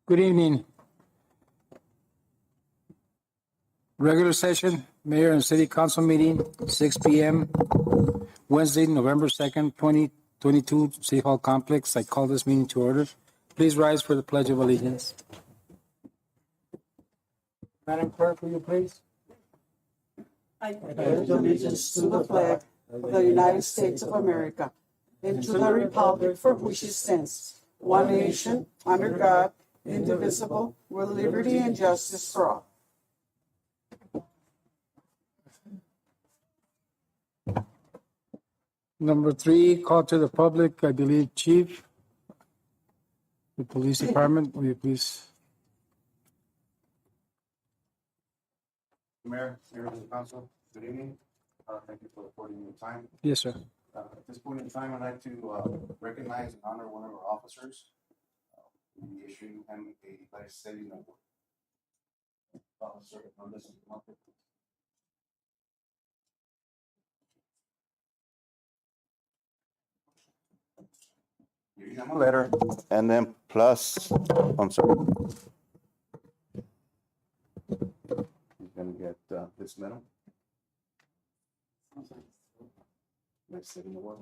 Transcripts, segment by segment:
Good evening. Regular session, Mayor and City Council meeting, 6 p.m., Wednesday, November 2nd, 2022, City Hall Complex. I call this meeting to order. Please rise for the Pledge of Allegiance. Madam Clerk, will you please? I pledge allegiance to the flag of the United States of America and to the republic for which it stands, one nation, under God, indivisible, with liberty and justice for all. Number 3, call to the public, I believe, Chief, the Police Department, will you please? Mayor, members of the council, good evening. Thank you for affording me time. Yes, sir. At this point in time, I'd like to recognize and honor one of our officers. We issue him a life-saving award. Officer Hernandez. Give him a letter and then plus, I'm sorry. He's gonna get this medal. Life-saving award.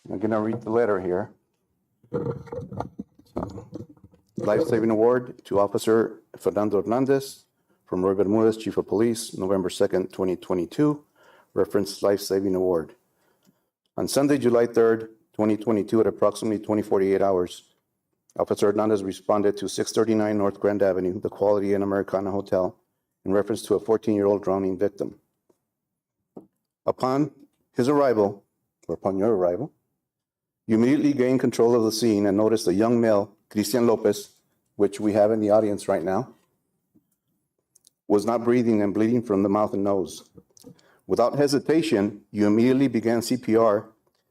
I'm gonna read the letter here. Life-saving award to Officer Fernando Hernandez from Roy Bermudez, Chief of Police, November 2nd, 2022. Reference life-saving award. On Sunday, July 3rd, 2022, at approximately 20:48 hours, Officer Hernandez responded to 639 North Grand Avenue, the Quality Inn Americana Hotel, in reference to a 14-year-old drowning victim. Upon his arrival, or upon your arrival, you immediately gained control of the scene and noticed a young male, Cristian Lopez, which we have in the audience right now, was not breathing and bleeding from the mouth and nose. Without hesitation, you immediately began CPR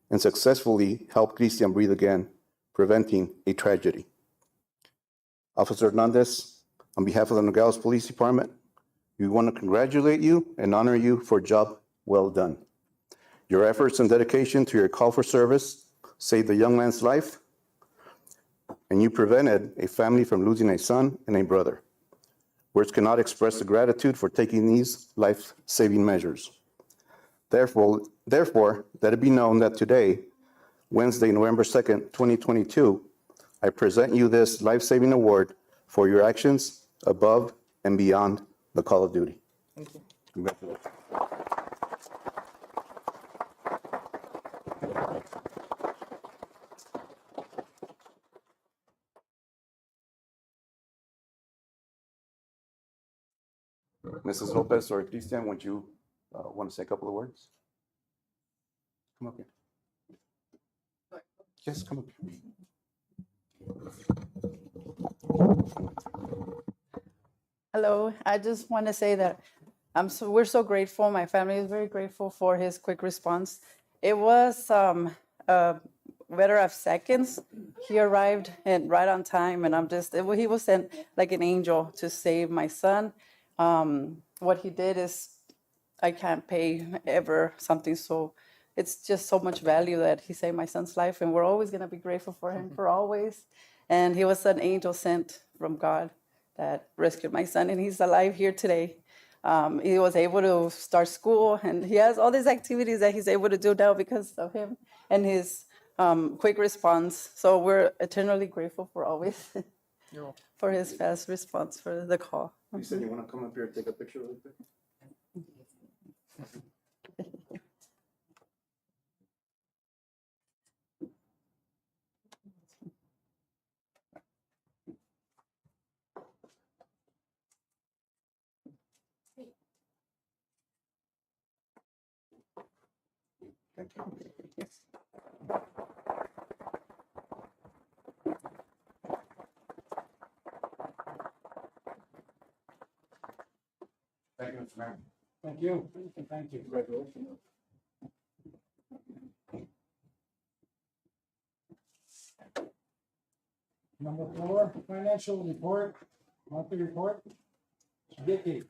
and successfully helped Cristian breathe again, preventing a tragedy. Officer Hernandez, on behalf of the Nogales Police Department, we want to congratulate you and honor you for a job well done. Your efforts and dedication to your call for service saved the young man's life, and you prevented a family from losing a son and a brother. Words cannot express the gratitude for taking these life-saving measures. Therefore, let it be known that today, Wednesday, November 2nd, 2022, I present you this life-saving award for your actions above and beyond the call of duty. Thank you. Congratulations. Mrs. Lopez or Cristian, would you want to say a couple of words? Come up here. Yes, come up here. Hello, I just want to say that we're so grateful. My family is very grateful for his quick response. It was a matter of seconds. He arrived and right on time, and he was sent like an angel to save my son. What he did is, I can't pay ever something so, it's just so much value that he saved my son's life, and we're always going to be grateful for him for always. And he was an angel sent from God that rescued my son, and he's alive here today. He was able to start school, and he has all these activities that he's able to do now because of him and his quick response. So we're eternally grateful for always for his fast response for the call. You said you want to come up here and take a picture really quick? Thank you. Yes. Thank you, Mr. Mayor. Thank you. Thank you. Congratulations. Number 4, financial report, monthly report. Vicky.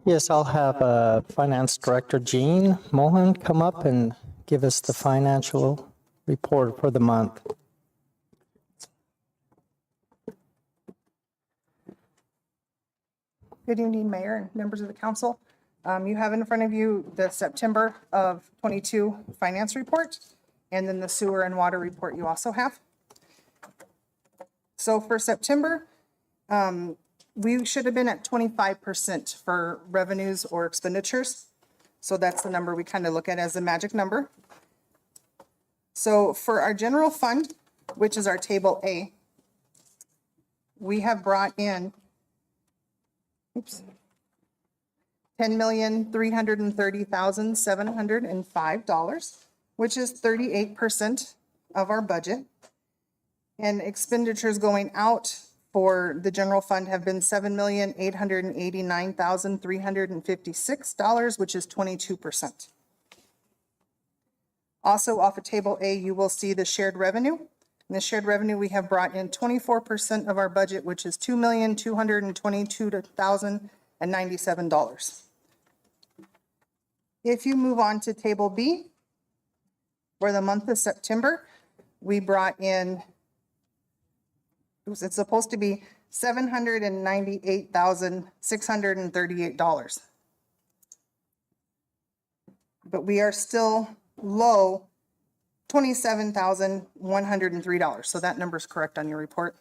Yes, I'll have Finance Director Jean Mohan come up and give us the financial report for the month. Good evening, Mayor and members of the council. You have in front of you the September of 22 finance report, and then the sewer and water report you also have. So for September, we should have been at 25% for revenues or expenditures. So that's the number we kind of look at as the magic number. So for our general fund, which is our table A, we have brought in $10,330,705, which is 38% of our budget. And expenditures going out for the general fund have been $7,889,356, which is 22%. Also off of table A, you will see the shared revenue. In the shared revenue, we have brought in 24% of our budget, which is $2,222,097. If you move on to table B, for the month of September, we brought in, it's supposed to be $798,638. But we are still low $27,103. So that number is correct on your report.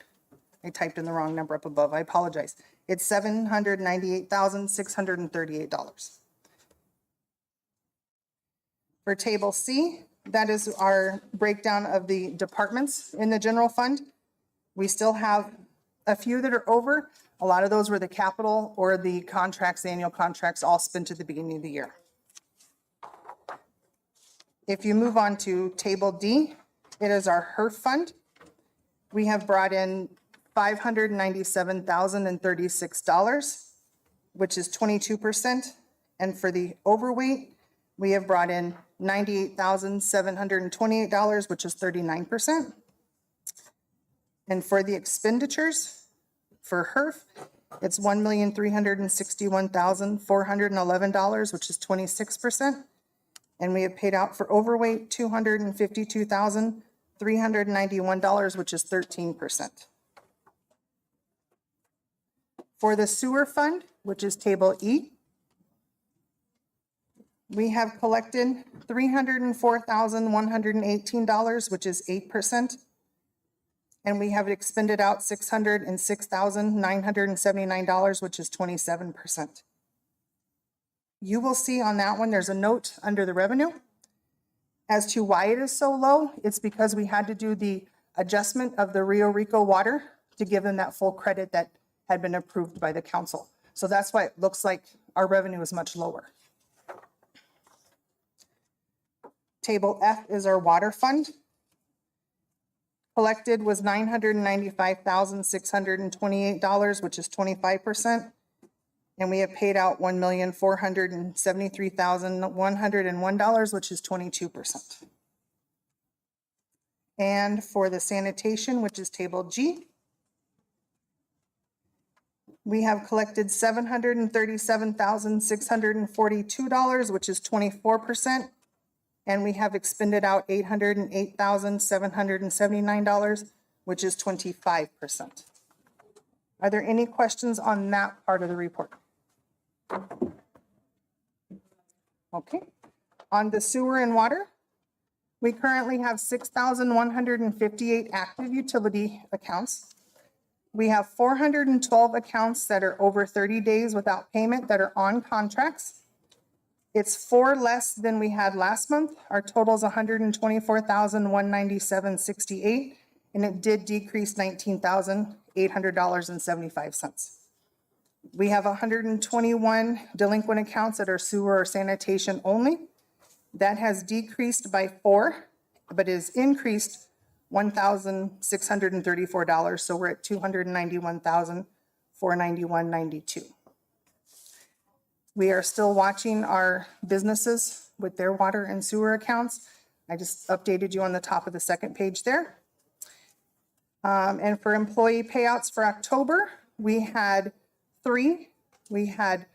I typed in the wrong number up above. I apologize. It's $798,638. For table C, that is our breakdown of the departments in the general fund. We still have a few that are over. A lot of those were the capital or the contracts, the annual contracts, all spent at the beginning of the year. If you move on to table D, it is our HERF fund. We have brought in $597,036, which is 22%. And for the overweight, we have brought in $98,728, which is 39%. And for the expenditures for HERF, it's $1,361,411, which is 26%. And we have paid out for overweight $252,391, which is 13%. For the sewer fund, which is table E, we have collected $304,118, which is 8%. And we have expended out $606,979, which is 27%. You will see on that one, there's a note under the revenue. As to why it is so low, it's because we had to do the adjustment of the Rio Rico water to give them that full credit that had been approved by the council. So that's why it looks like our revenue is much lower. Table F is our water fund. Collected was $995,628, which is 25%. And we have paid out $1,473,101, which is 22%. And for the sanitation, which is table G, we have collected $737,642, which is 24%. And we have expended out $808,779, which is 25%. Are there any questions on that part of the report? Okay. On the sewer and water, we currently have 6,158 active utility accounts. We have 412 accounts that are over 30 days without payment that are on contracts. It's 4 less than we had last month. Our total is $124,197.68, and it did decrease $19,800.75. We have 121 delinquent accounts that are sewer or sanitation only. That has decreased by 4, but is increased $1,634. So we're at $291,491.92. We are still watching our businesses with their water and sewer accounts. I just updated you on the top of the second page there. And for employee payouts for October, we had 3. We had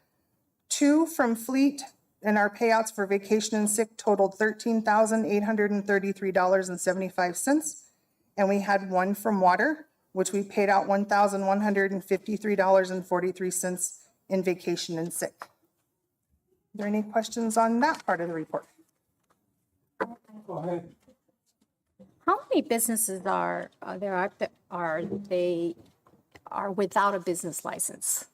2 from fleet and our payouts for vacation and sick totaled $13,833.75. And we had one from water, which we paid out $1,153.43 in vacation and sick. Are there any questions on that part of the report? Go ahead. How many businesses are they without a business license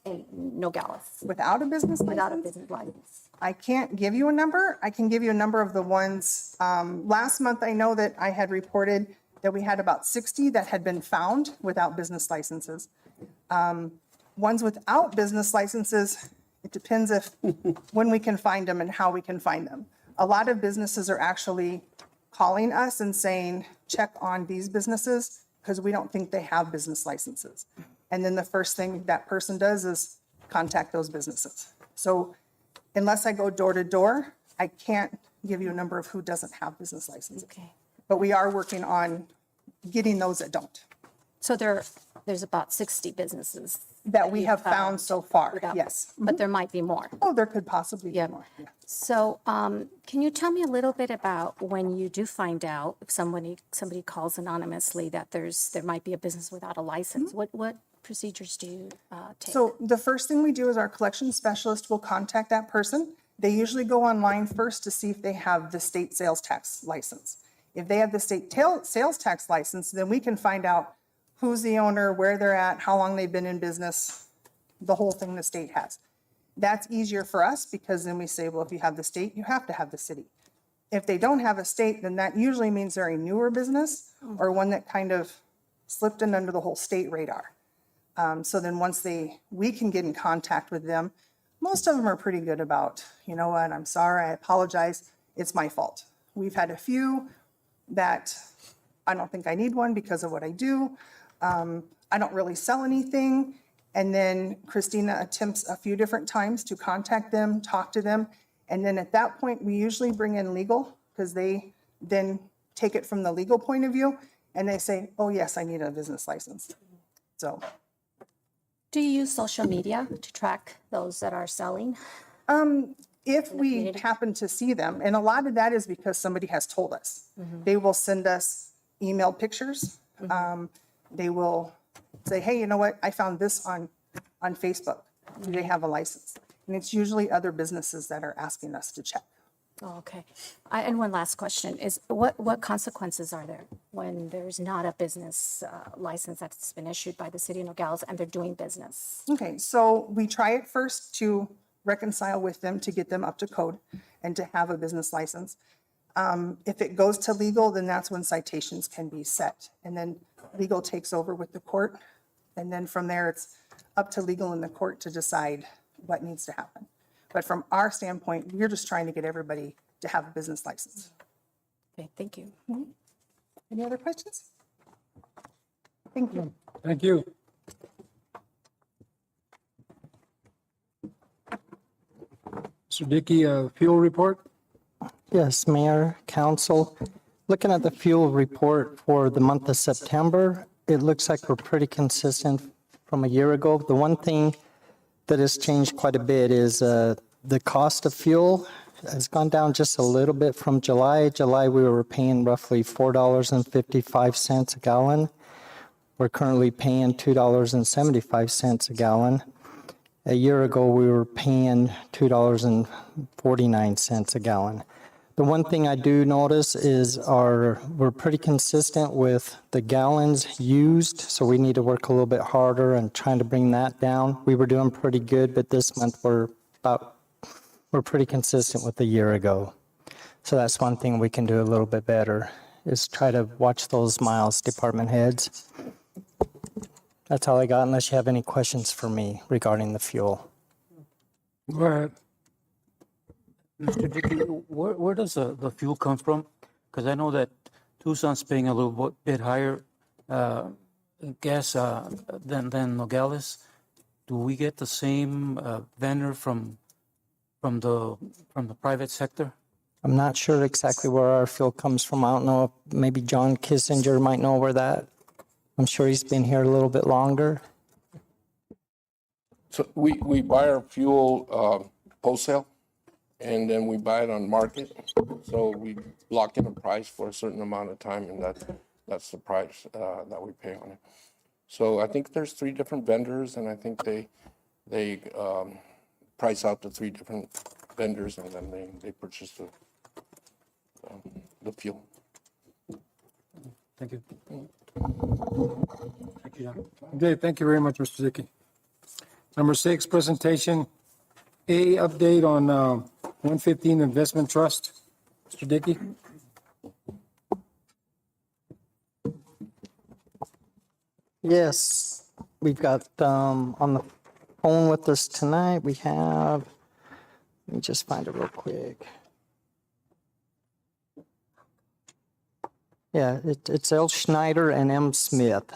in Nogales? Without a business Without a license? business license. I can't give you a number. I can give you a number of the ones. Last month, I know that I had reported that we had about 60 that had been found without business licenses. Ones without business licenses, it depends when we can find them and how we can find them. A lot of businesses are actually calling us and saying, check on these businesses because we don't think they have business licenses. And then the first thing that person does is contact those businesses. So unless I go door to door, I can't give you a number of who doesn't have business licenses. Okay. But we are working on getting those that don't, So there's about 60 businesses. that we have found so far, without- yes. But there might be more. Oh, there could possibly be Yeah. more. Yeah. So can you tell me a little bit about when you do find out if somebody calls anonymously that there might be a business without a license? What procedures do you take? So the first thing we do is our collection specialist will contact that person. They usually go online first to see if they have the state sales tax license. If they have the state sales tax license, then we can find out who's the owner, where they're at, how long they've been in business, the whole thing the state has. That's easier for us because then we say, well, if you have the state, you have to have the city. If they don't have a state, then that usually means they're a newer business or one that kind of slipped in under the whole state radar. So then once we can get in contact with them, most of them are pretty good about, you know what, I'm sorry, I apologize, it's my fault. We've had a few that I don't think I need one because of what I do. I don't really sell anything. And then Christina attempts a few different times to contact them, talk to them. And then at that point, we usually bring in legal because they then take it from the legal point of view and they say, oh yes, I need a business license. So Do you use social media to track those that are selling? if we happen to see them, and a lot of that is because somebody has told us, they will send us email pictures. They will say, hey, you know what? I found this on Facebook. Do they have a license? And it's usually other businesses that are asking us to check. Oh, okay. And one last question is, what consequences are there when there's not a business license that's been issued by the city of Nogales and they're doing business? Okay, so we try it first to reconcile with them to get them up to code and to have a business license. If it goes to legal, then that's when citations can be set. And then legal takes over with the court. And then from there, it's up to legal and the court to decide what needs to happen. But from our standpoint, we're just trying to get everybody to have a business license. Okay, thank you. Any other questions? Thank you. Thank you. Mr. Dickey, fuel report? Yes, Mayor, Council. Looking at the fuel report for the month of September, it looks like we're pretty consistent from a year ago. The one thing that has changed quite a bit is the cost of fuel has gone down just a little bit from July. July, we were paying roughly $4.55 a gallon. We're currently paying $2.75 a gallon. A year ago, we were paying $2.49 a gallon. The one thing I do notice is we're pretty consistent with the gallons used, so we need to work a little bit harder and trying to bring that down. We were doing pretty good, but this month we're pretty consistent with a year ago. So that's one thing we can do a little bit better, is try to watch those miles, department heads. That's all I got, unless you have any questions for me regarding the fuel. Go ahead. Mr. Dickey, where does the fuel come from? Because I know that Tucson's paying a little bit higher gas than Nogales. Do we get the same vendor from the private sector? I'm not sure exactly where our fuel comes from. I don't know if maybe John Kissinger might know where that. I'm sure he's been here a little bit longer. So we buy our fuel wholesale, and then we buy it on market. So we lock in a price for a certain amount of time, and that's the price that we pay on it. So I think there's 3 different vendors, and I think they price out the 3 different vendors, and then they purchase the fuel. Thank you. Thank you, John. Okay, thank you very much, Mr. Dickey. Number 6, presentation A, update on 115 Investment Trust. Mr. Dickey? Yes, we've got on the phone with us tonight, we have, let me just find it real quick. Yeah, it's L. Schneider and M. Smith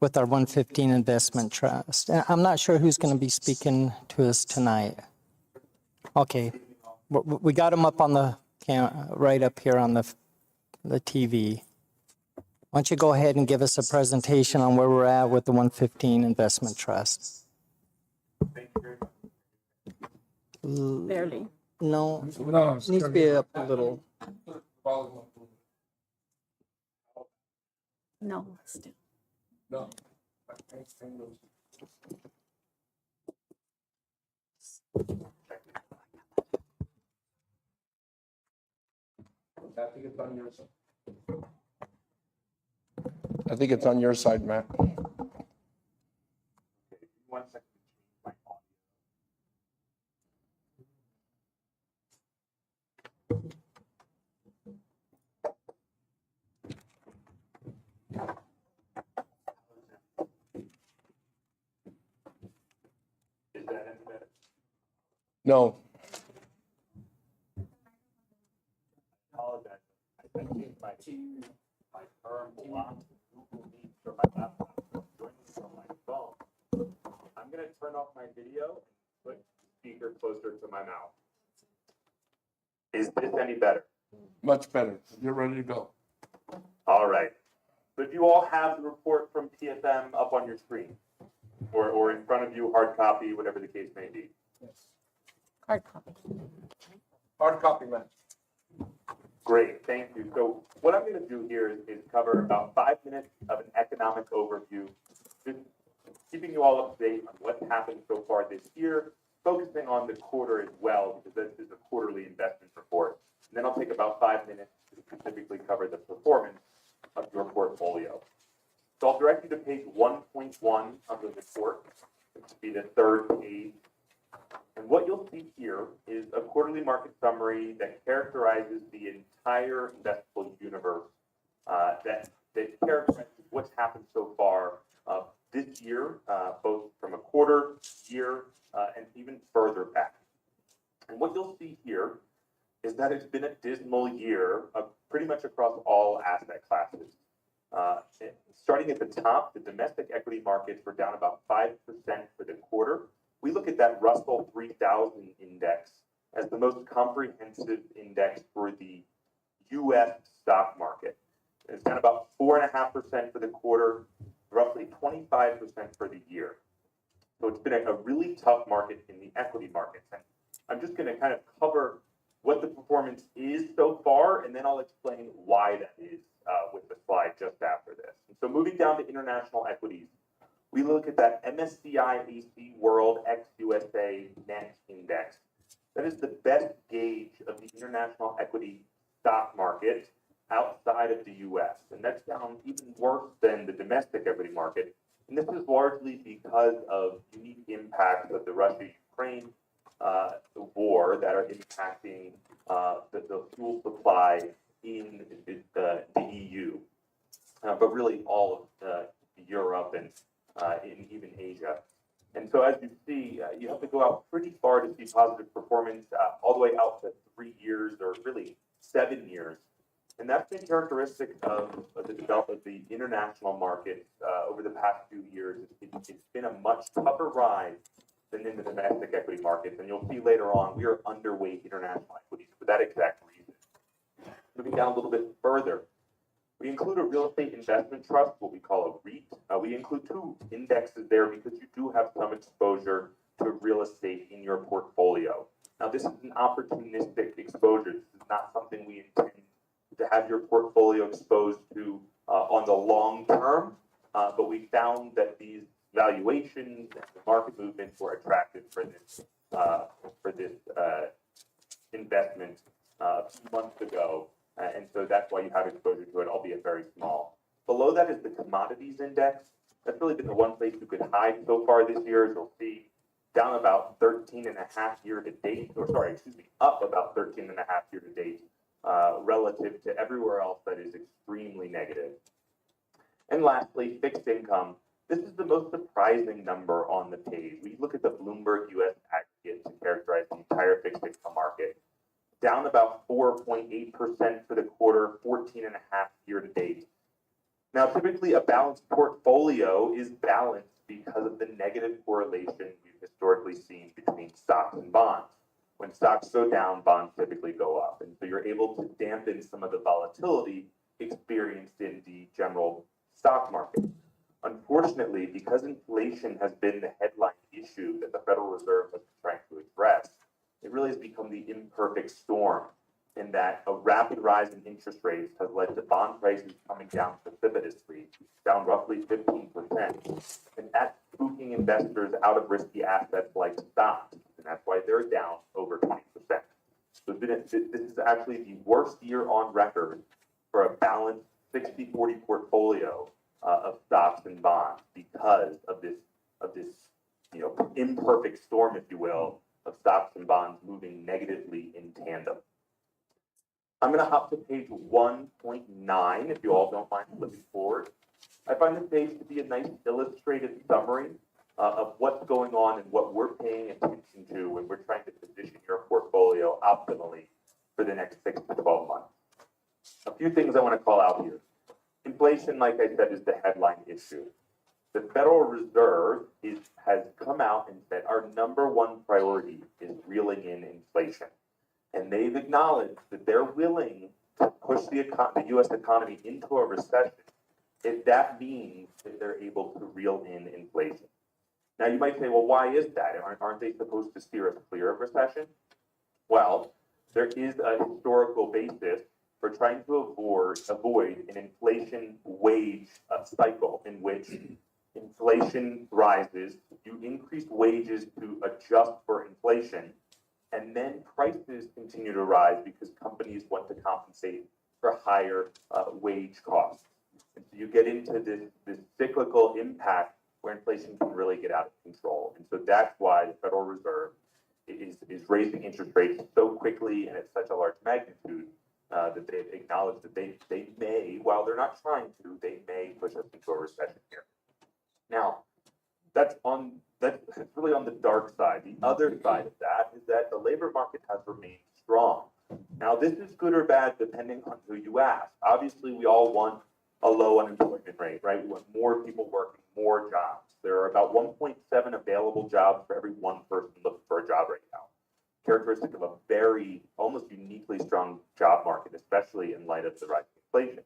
with our 115 Investment Trust. And I'm not sure who's going to be speaking to us tonight. Okay, we got them up on the right up here on the TV. Why don't you go ahead and give us a presentation on where we're at with the 115 Investment Trust? Barely. No, No, it needs to be up a little. No, still. No. I think it's on your side, Matt. No. I'm going to turn off my video and put the speaker closer to my mouth. Is this any better? Much better. You're ready to go. All right. So if you all have the report from TFM up on your screen, or in front of you, hard copy, whatever the case may be. Hard copy. Hard copy, Matt. Great, thank you. So what I'm going to do here is cover about 5 minutes of an economic overview, just keeping you all up to date on what's happened so far this year, focusing on the quarter as well, because this is a quarterly investment report. And then I'll take about 5 minutes to specifically cover the performance of your portfolio. So I'll direct you to page 1.1 of the report, which would be the 3rd page. And what you'll see here is a quarterly market summary that characterizes the entire investable universe, that characterizes what's happened so far this year, both from a quarter, year, and even further back. And what you'll see here is that it's been a dismal year pretty much across all asset classes. Starting at the top, the domestic equity markets were down about 5% for the quarter. We look at that Russell 3000 index as the most comprehensive index for the U.S. stock market. It's down about 4.5% for the quarter, roughly 25% for the year. So it's been a really tough market in the equity markets. And I'm just going to kind of cover what the performance is so far, and then I'll explain why that is with the slide just after this. And so moving down to international equities, we look at that MSCI AC World ex-USA Net Index. That is the best gauge of the international equity stock market outside of the U.S. And that's down even worse than the domestic equity market. And this is largely because of unique impacts of the Russia-Ukraine war that are impacting the fuel supply in the EU, but really all of Europe and in even Asia. And so as you see, you have to go out pretty far to see positive performance, all the way out to 3 years or really 7 years. And that's been characteristic of the development of the international market over the past few years. It's been a much tougher ride than in the domestic equity markets. And you'll see later on, we are underweight international equities for that exact reason. Moving down a little bit further, we include a real estate investment trust, what we call a REIT. We include 2 indexes there because you do have some exposure to real estate in your portfolio. Now, this is an opportunistic exposure. This is not something we intend to have your portfolio exposed to on the long term, but we found that these valuations and the market movements were attractive for this investment a few months ago, and so that's why you have exposure to it, albeit very small. Below that is the commodities index. That's really been the one place you could hide so far this year. As you'll see, down about 13.5 year to date, or sorry, excuse me, up about 13.5 year to date, relative to everywhere else that is extremely negative. And lastly, fixed income. This is the most surprising number on the page. We look at the Bloomberg US aggregate to characterize the entire fixed income market. Down about 4.8% for the quarter, 14.5 year to date. Now, typically a balanced portfolio is balanced because of the negative correlation we've historically seen between stocks and bonds. When stocks go down, bonds typically go up. And so you're able to dampen some of the volatility experienced in the general stock market. Unfortunately, because inflation has been the headline issue that the Federal Reserve has been trying to address, it really has become the imperfect storm in that a rapid rise in interest rates has led to bond prices coming down precipitously, down roughly 15%. And that's spooking investors out of risky assets like stocks. And that's why they're down over 20%. So this is actually the worst year on record for a balanced 60-40 portfolio of stocks and bonds because of this imperfect storm, if you will, of stocks and bonds moving negatively in tandem. I'm going to hop to page 1.9, if you all don't mind flipping forward. I find this page to be a nice illustrated summary of what's going on and what we're paying attention to when we're trying to position your portfolio optimally for the next 6 to 12 months. A few things I want to call out here. Inflation, like I said, is the headline issue. The Federal Reserve has come out and said our number one priority is reeling in inflation. And they've acknowledged that they're willing to push the U.S. economy into a recession if that means that they're able to reel in inflation. Now, you might say, well, why is that? Aren't they supposed to steer us clear of recession? Well, there is a historical basis for trying to avoid an inflation wage cycle in which inflation rises, you increase wages to adjust for inflation, and then prices continue to rise because companies want to compensate for higher wage costs. And so you get into this cyclical impact where inflation can really get out of control. And so that's why the Federal Reserve is raising interest rates so quickly and at such a large magnitude that they've acknowledged that they may, while they're not trying to, they may push us into a recession here. Now, that's really on the dark side. The other side of that is that the labor market has remained strong. Now, this is good or bad depending on who you ask. Obviously, we all want a low unemployment rate, right? We want more people working, more jobs. There are about 1.7 available jobs for every one person looking for a job right now. Characteristic of a very, almost uniquely strong job market, especially in light of the rising inflation.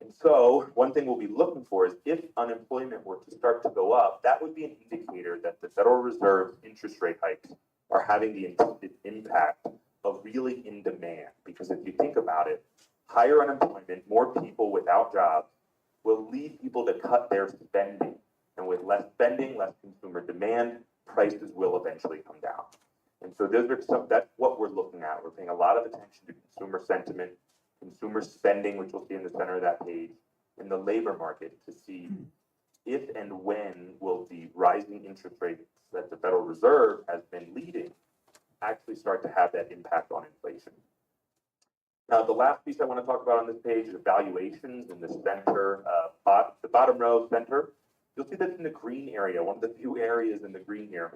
And so one thing we'll be looking for is if unemployment were to start to go up, that would be an indicator that the Federal Reserve's interest rate hikes are having the intended impact of reeling in demand. Because if you think about it, higher unemployment, more people without jobs will lead people to cut their spending. And with less spending, less consumer demand, prices will eventually come down. And so that's what we're looking at. We're paying a lot of attention to consumer sentiment, consumer spending, which we'll see in the center of that page, and the labor market to see if and when will the rising interest rates that the Federal Reserve has been leading actually start to have that impact on inflation. Now, the last piece I want to talk about on this page is valuations in the center, the bottom row center. You'll see that's in the green area, one of the few areas in the green here,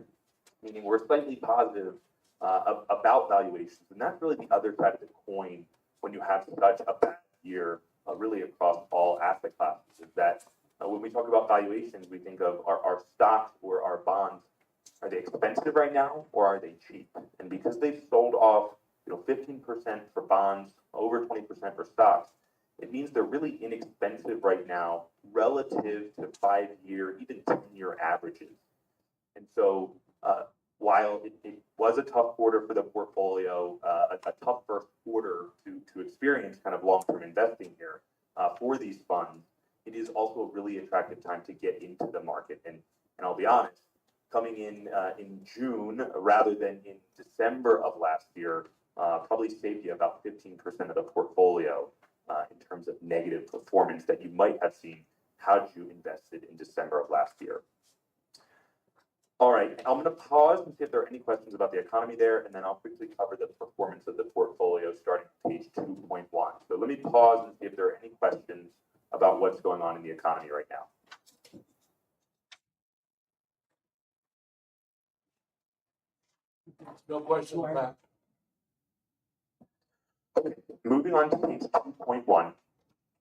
meaning we're slightly positive about valuations. And that's really the other side of the coin when you have such a bad year, really across all asset classes, is that when we talk about valuations, we think of our stocks or our bonds. Are they expensive right now or are they cheap? And because they've sold off 15% for bonds, over 20% for stocks, it means they're really inexpensive right now relative to 5-year, even 10-year averages. And so while it was a tough quarter for the portfolio, a tough first quarter to experience kind of long-term investing here for these funds, it is also a really attractive time to get into the market. And I'll be honest, coming in June rather than in December of last year probably saved you about 15% of the portfolio in terms of negative performance that you might have seen had you invested in December of last year. All right, I'm going to pause and see if there are any questions about the economy there, and then I'll quickly cover the performance of the portfolio starting on page 2.1. So let me pause and see if there are any questions about what's going on in the economy right now. No question, Matt. Okay, moving on to page 2.1,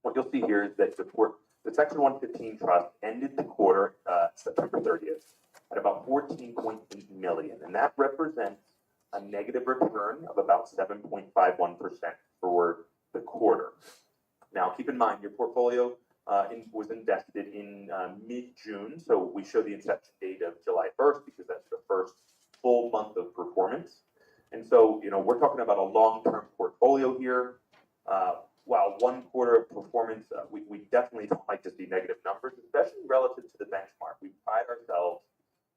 what you'll see here is that the Section 115 trust ended the quarter September 30th at about 14.8 million, and that represents a negative return of about 7.51% for the quarter. Now, keep in mind, your portfolio was invested in mid-June, so we show the inception date of July 1st because that's the first full month of performance. And so, we're talking about a long-term portfolio here. While one quarter of performance, we definitely don't like to see negative numbers, especially relative to the benchmark. We pride ourselves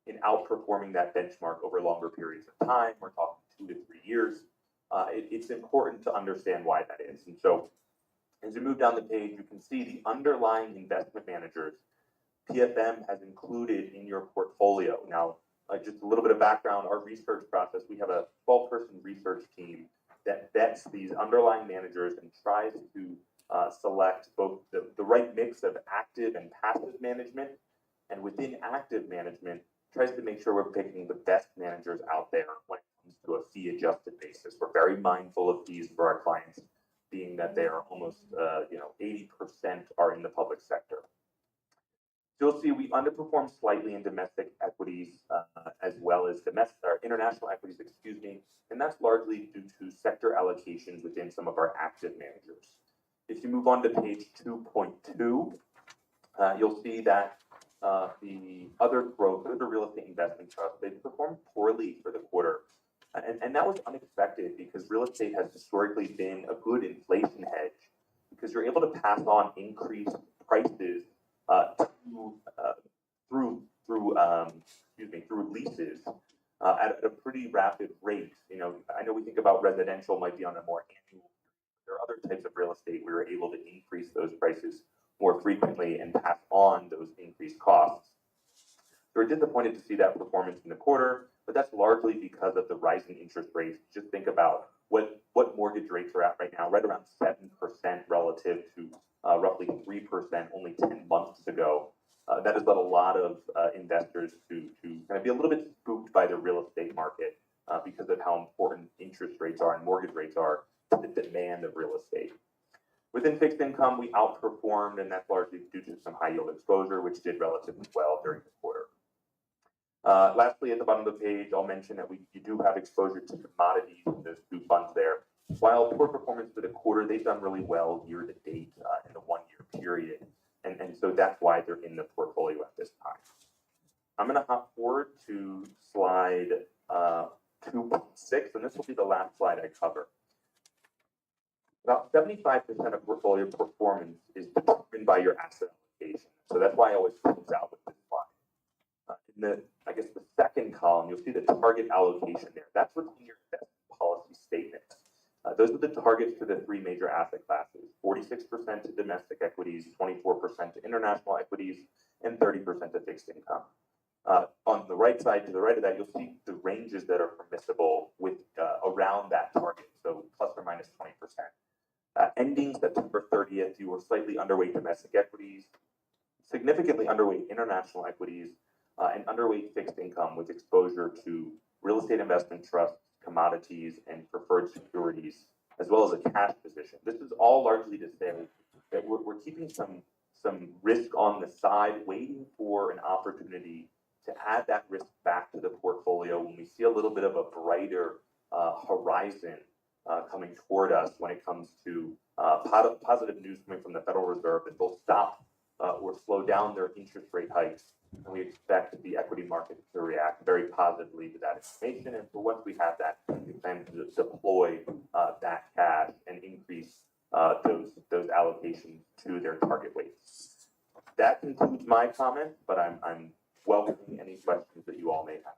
in outperforming that benchmark over longer periods of time. We're talking 2 to 3 years. It's important to understand why that is. And so as you move down the page, you can see the underlying investment managers PFM has included in your portfolio. Now, just a little bit of background, our research process, we have a 12-person research team that vets these underlying managers and tries to select both the right mix of active and passive management, and within active management, tries to make sure we're picking the best managers out there when it comes to a fee-adjusted basis. We're very mindful of fees for our clients, being that they are almost 80% are in the public sector. So you'll see we underperformed slightly in domestic equities as well as international equities, and that's largely due to sector allocations within some of our active managers. If you move on to page 2.2, you'll see that the other real estate investment trusts, they performed poorly for the quarter. And that was unexpected because real estate has historically been a good inflation hedge because you're able to pass on increased prices through leases at a pretty rapid rate. I know we think about residential might be on a more annual. There are other types of real estate where we're able to increase those prices more frequently and pass on those increased costs. So we're disappointed to see that performance in the quarter, but that's largely because of the rising interest rates. Just think about what mortgage rates are at right now, right around 7% relative to roughly 3% only 10 months ago. That has led a lot of investors to kind of be a little bit spooked by the real estate market because of how important interest rates are and mortgage rates are to the demand of real estate. Within fixed income, we outperformed, and that's largely due to some high yield exposure, which did relatively well during the quarter. Lastly, at the bottom of the page, I'll mention that you do have exposure to commodities in those two funds there. While poor performance for the quarter, they've done really well year to date in the 1 year period. And so that's why they're in the portfolio at this time. I'm going to hop forward to slide 2.6, and this will be the last slide I cover. About 75% of portfolio performance is determined by your asset allocation. So that's why I always close out with this slide. In the second column, you'll see the target allocation there. That's what's in your investment policy statement. Those are the targets to the three major asset classes: 46% to domestic equities, 24% to international equities, and 30% to fixed income. On the right side, to the right of that, you'll see the ranges that are permissible with around that target, so plus or minus 20%. Ending September 30th, you were slightly underweight domestic equities, significantly underweight international equities, and underweight fixed income with exposure to real estate investment trusts, commodities, and preferred securities, as well as a cash position. This is all largely to say that we're keeping some risk on the side, waiting for an opportunity to add that risk back to the portfolio when we see a little bit of a brighter horizon coming toward us when it comes to positive news coming from the Federal Reserve that they'll stop or slow down their interest rate hikes And we expect the equity market to react very positively to that information. And so once we have that, we plan to deploy that cash and increase those allocations to their target weights. That concludes my comment, but I'm welcoming any questions that you all may have.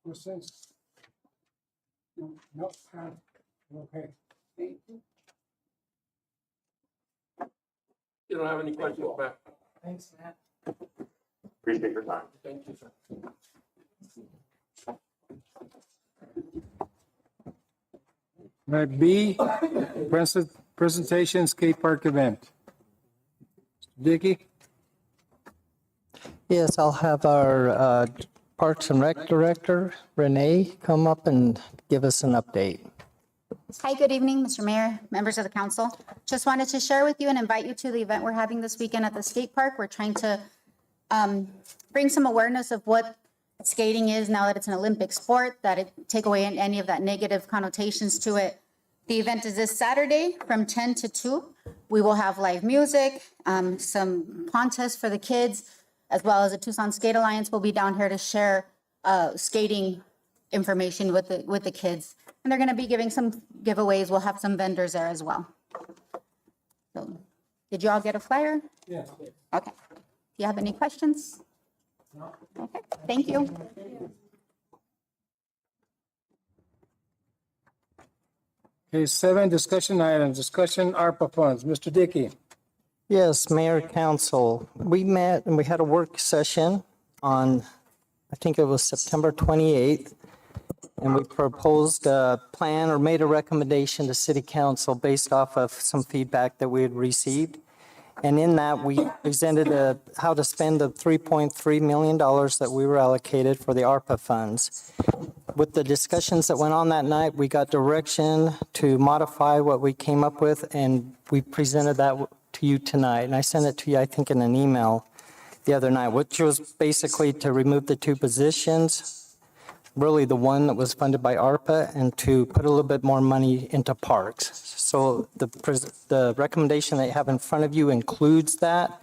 Questions? No, okay. You don't have any questions, Matt? Thanks, Matt. Appreciate your time. Thank you, sir. Right, B, presentation skate park event. Dickey? Yes, I'll have our Parks and Rec Director, Renee, come up and give us an update. Hi, good evening, Mr. Mayor, members of the council. Just wanted to share with you and invite you to the event we're having this weekend at the skate park. We're trying to bring some awareness of what skating is now that it's an Olympic sport, that it take away any of that negative connotations to it. The event is this Saturday from 10 to 2. We will have live music, some contests for the kids, as well as the Tucson Skate Alliance will be down here to share skating information with the kids. And they're going to be giving some giveaways. We'll have some vendors there as well. So, did you all get a flyer? Yeah. Okay. Do you have any questions? No. Okay, thank you. Okay, 7, discussion items, discussion ARPA funds. Mr. Dickey? Yes, Mayor, Council, we met and we had a work session on, I think it was September 28th, and we proposed a plan or made a recommendation to City Council based off of some feedback that we had received. And in that, we presented how to spend the $3.3 million that we were allocated for the ARPA funds. With the discussions that went on that night, we got direction to modify what we came up with, and we presented that to you tonight. And I sent it to you, I think, in an email the other night, which was basically to remove the 2 positions, really the one that was funded by ARPA, and to put a little bit more money into parks. So the recommendation that you have in front of you includes that,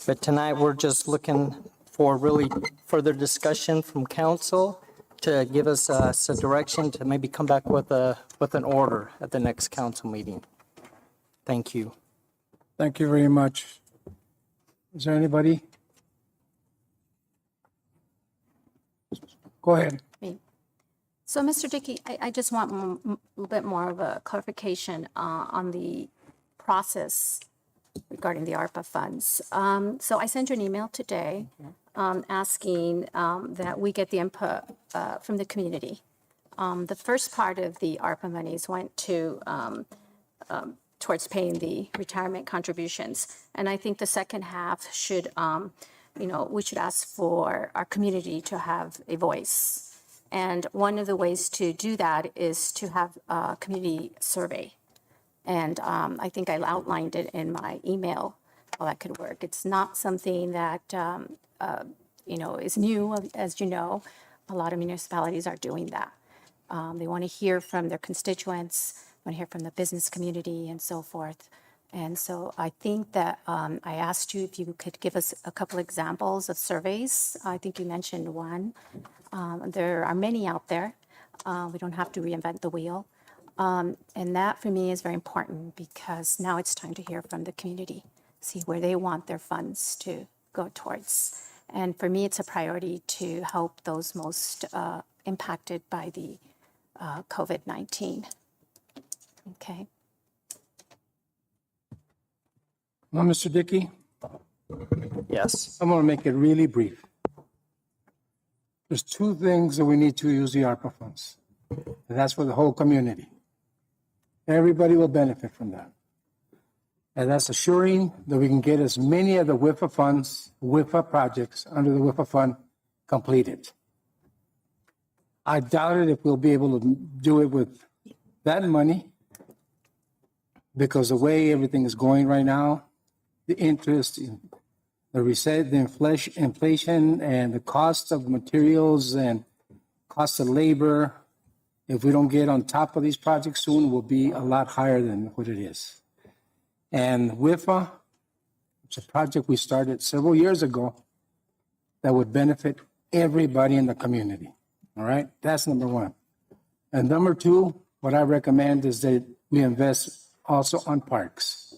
but tonight we're just looking for really further discussion from council to give us some direction to maybe come back with an order at the next council meeting. Thank you. Thank you very much. Is there anybody? Go ahead. Me. So, Mr. Dickey, I just want a little bit more of a clarification on the process regarding the ARPA funds. So I sent you an email today asking that we get the input from the community. The first part of the ARPA monies went to towards paying the retirement contributions. And I think the second half should, we should ask for our community to have a voice. And one of the ways to do that is to have a community survey. And I think I outlined it in my email, how that could work. It's not something that, is new, as you know. A lot of municipalities are doing that. They want to hear from their constituents, want to hear from the business community and so forth. And so I think that I asked you if you could give us a couple examples of surveys. I think you mentioned one. There are many out there. We don't have to reinvent the wheel. And that for me is very important because now it's time to hear from the community, see where they want their funds to go towards. And for me, it's a priority to help those most impacted by the COVID-19. Okay. Well, Mr. Dickey, Yes. I'm going to make it really brief. There's 2 things that we need to use the ARPA funds, and that's for the whole community. Everybody will benefit from that. And that's assuring that we can get as many of the WIFA funds, WIFA projects under the WIFA fund completed. I doubt it if we'll be able to do it with that money because the way everything is going right now, the interest, the inflation and the cost of materials and cost of labor, if we don't get on top of these projects soon, will be a lot higher than what it is. And WIFA, It's a project we started several years ago that would benefit everybody in the community. All right, that's number one. And number two, what I recommend is that we invest also on parks.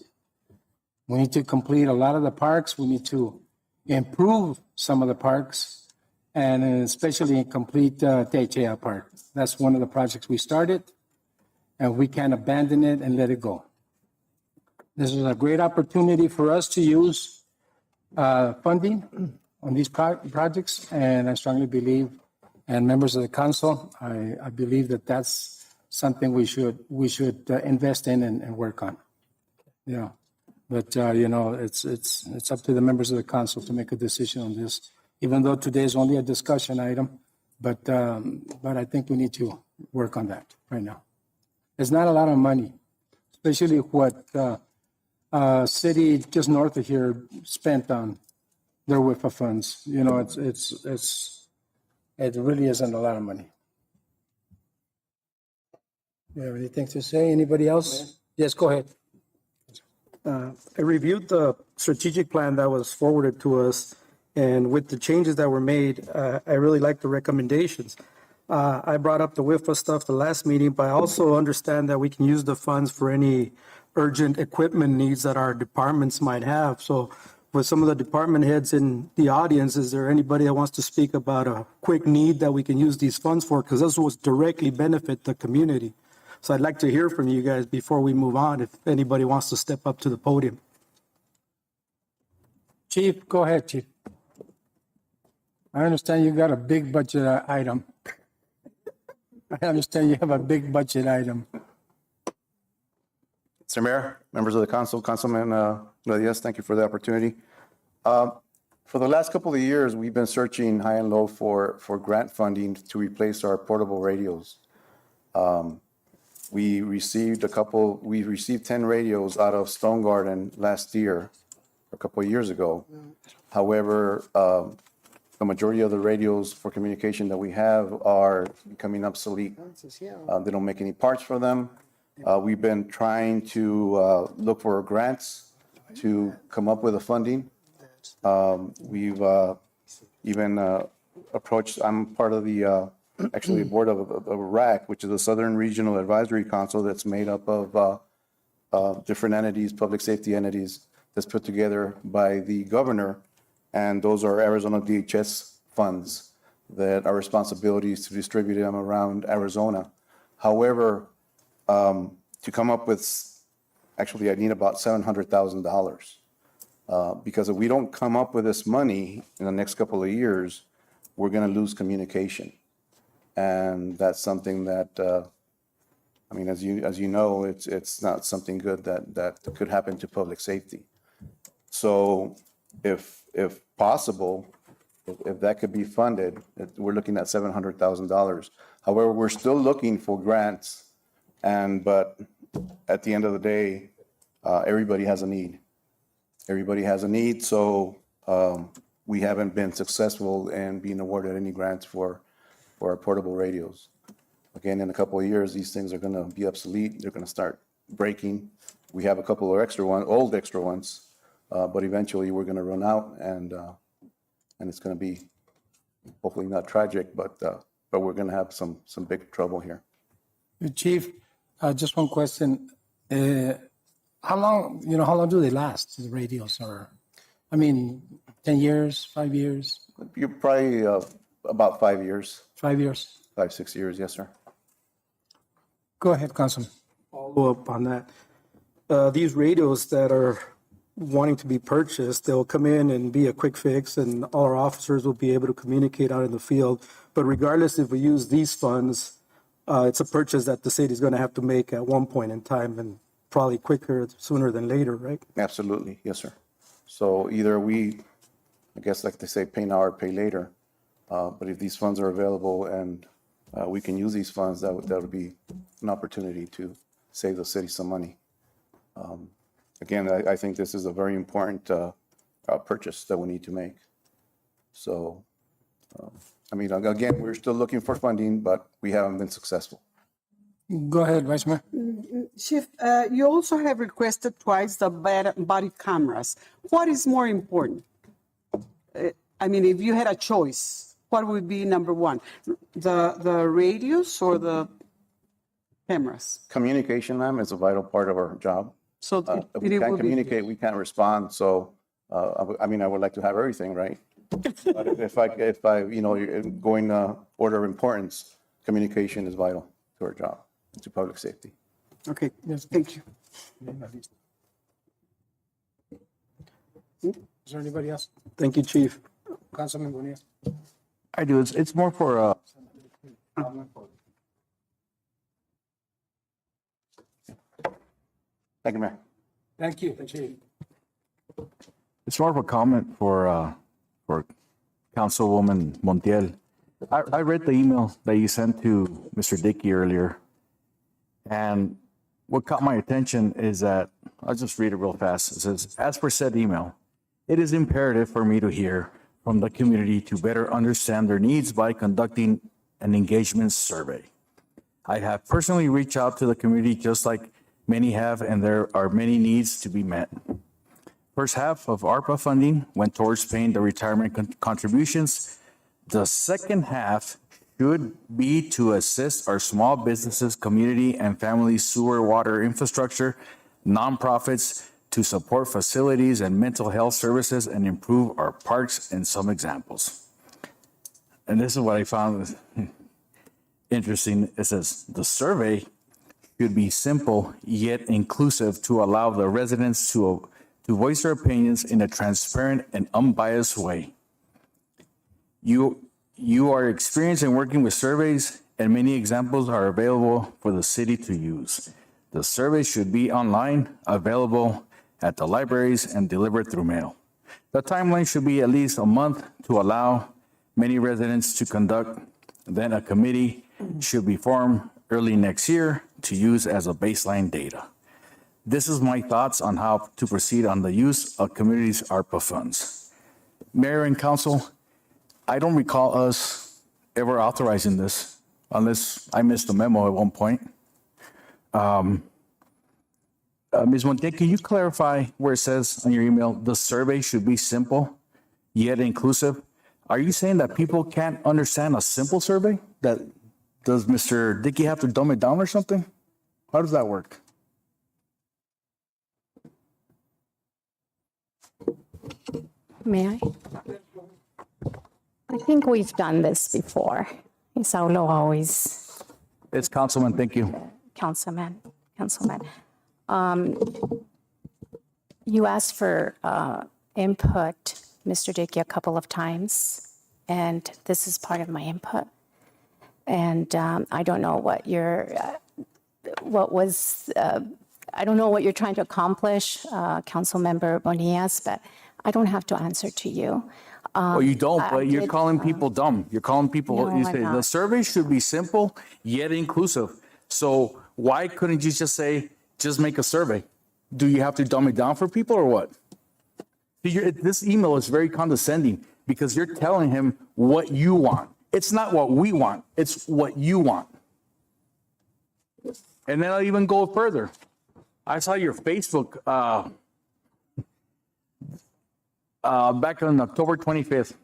We need to complete a lot of the parks. We need to improve some of the parks, and especially complete Techea Park. That's one of the projects we started, and we can't abandon it and let it go. This is a great opportunity for us to use funding on these projects, and I strongly believe, and members of the council, I believe that that's something we should invest in and work on. Yeah, but it's up to the members of the council to make a decision on this. Even though today is only a discussion item, but I think we need to work on that right now. It's not a lot of money, especially what city just north of here spent on their WIFA funds. It really isn't a lot of money. You have anything to say? Anybody else? Yes, go ahead. I reviewed the strategic plan that was forwarded to us, and with the changes that were made, I really like the recommendations. I brought up the WIFA stuff the last meeting, but I also understand that we can use the funds for any urgent equipment needs that our departments might have. So with some of the department heads in the audience, is there anybody that wants to speak about a quick need that we can use these funds for? Because this will directly benefit the community. So I'd like to hear from you guys before we move on, if anybody wants to step up to the podium. Chief, go ahead, Chief. I understand you got a big budget item. I understand you have a big budget item. Mr. Mayor, members of the council, Councilman Rodriguez, thank you for the opportunity. For the last couple of years, we've been searching high and low for grant funding to replace our portable radios. We received 10 radios out of Stone Garden last year, a couple of years ago. However, the majority of the radios for communication that we have are becoming obsolete. They don't make any parts for them. We've been trying to look for grants to come up with the funding. We've even approached, I'm part of the actually board of RAC, which is the Southern Regional Advisory Council, that's made up of different entities, public safety entities, that's put together by the governor. And those are Arizona DHS funds that our responsibility is to distribute them around Arizona. However, to come up with, actually, I need about $700,000. Because if we don't come up with this money in the next couple of years, we're going to lose communication. And that's something that, I mean, as you know, it's not something good that could happen to public safety. So if possible, if that could be funded, we're looking at $700,000. However, we're still looking for grants, but at the end of the day, everybody has a need. Everybody has a need, so we haven't been successful in being awarded any grants for our portable radios. Again, in a couple of years, these things are going to be obsolete. They're going to start breaking. We have a couple of old extra ones, but eventually we're going to run out, and it's going to be hopefully not tragic, but we're going to have some big trouble here. Chief, just one question. How long do they last, the radios? Or, I mean, 10 years, 5 years? You're probably about 5 years. 5 years. 5, 6 years, yes, sir. Go ahead, Councilman. Follow up on that. These radios that are wanting to be purchased, they'll come in and be a quick fix, and all our officers will be able to communicate out in the field. But regardless if we use these funds, it's a purchase that the city is going to have to make at one point in time, and probably sooner than later, right? Absolutely, yes, sir. So either we, I guess like they say, pay now or pay later. But if these funds are available and we can use these funds, that would be an opportunity to save the city some money. Again, I think this is a very important purchase that we need to make. So, I mean, again, we're still looking for funding, but we haven't been successful. Go ahead, Vice Mayor. Chief, you also have requested twice the body cameras. What is more important? I mean, if you had a choice, what would be number one? The radios or the cameras? Communication, ma'am, is a vital part of our job. So If we can't communicate, we can't respond. So, I mean, I would like to have everything, right? But if I, you know, going order of importance, communication is vital to our job, to public safety. Okay, yes, thank you. Is there anybody else? Thank you, Chief. Councilman Bonilla. I do. It's more for, Thank you, Mayor. Thank you, Chief. it's more of a comment for Councilwoman Montiel. I read the email that you sent to Mr. Dickey earlier. And what caught my attention is that, I'll just read it real fast. It says, as per said email, it is imperative for me to hear from the community to better understand their needs by conducting an engagement survey. I have personally reached out to the community just like many have, and there are many needs to be met. First half of ARPA funding went towards paying the retirement contributions. The second half should be to assist our small businesses, community and family sewer water infrastructure, nonprofits to support facilities and mental health services and improve our parks and some examples. And this is what I found interesting. It says the survey should be simple yet inclusive to allow the residents to voice their opinions in a transparent and unbiased way. You are experienced in working with surveys, and many examples are available for the city to use. The survey should be online, available at the libraries, and delivered through mail. The timeline should be at least a month to allow many residents to conduct. Then a committee should be formed early next year to use as a baseline data. This is my thoughts on how to proceed on the use of communities' ARPA funds. Mayor and Council, I don't recall us ever authorizing this, unless I missed the memo at one point. Ms. Montiel, can you clarify where it says on your email, the survey should be simple yet inclusive? Are you saying that people can't understand a simple survey? Does Mr. Dickey have to dumb it down or something? How does that work? May I? I think we've done this before. Saulo always, It's Councilman, thank you. Councilman. You asked for input, Mr. Dickey, a couple of times, and this is part of my input. And I don't know what I don't know what you're trying to accomplish, Councilmember Bonillas, but I don't have to answer to you. Well, you don't, but you're did, calling people dumb. You're calling people, No, you I'm say the not. survey should be simple yet inclusive. So why couldn't you just say, just make a survey? Do you have to dumb it down for people or what? This email is very condescending because you're telling him what you want. It's not what we want, it's what you want. And then I'll even go further. I saw your Facebook back on October 25th.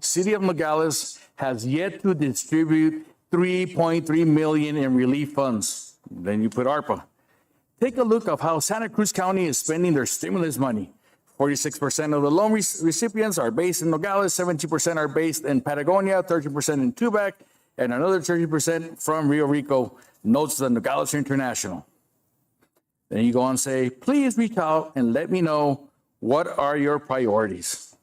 City of Nogales has yet to distribute 3.3 million in relief funds. Then you put ARPA. Take a look of how Santa Cruz County is spending their stimulus money. 46% of the loan recipients are based in Nogales, 17% are based in Patagonia, 13% in Tubac, and another 30% from Rio Rico, notes the Nogales International. Then you go on and say, please reach out and let me know what are your priorities.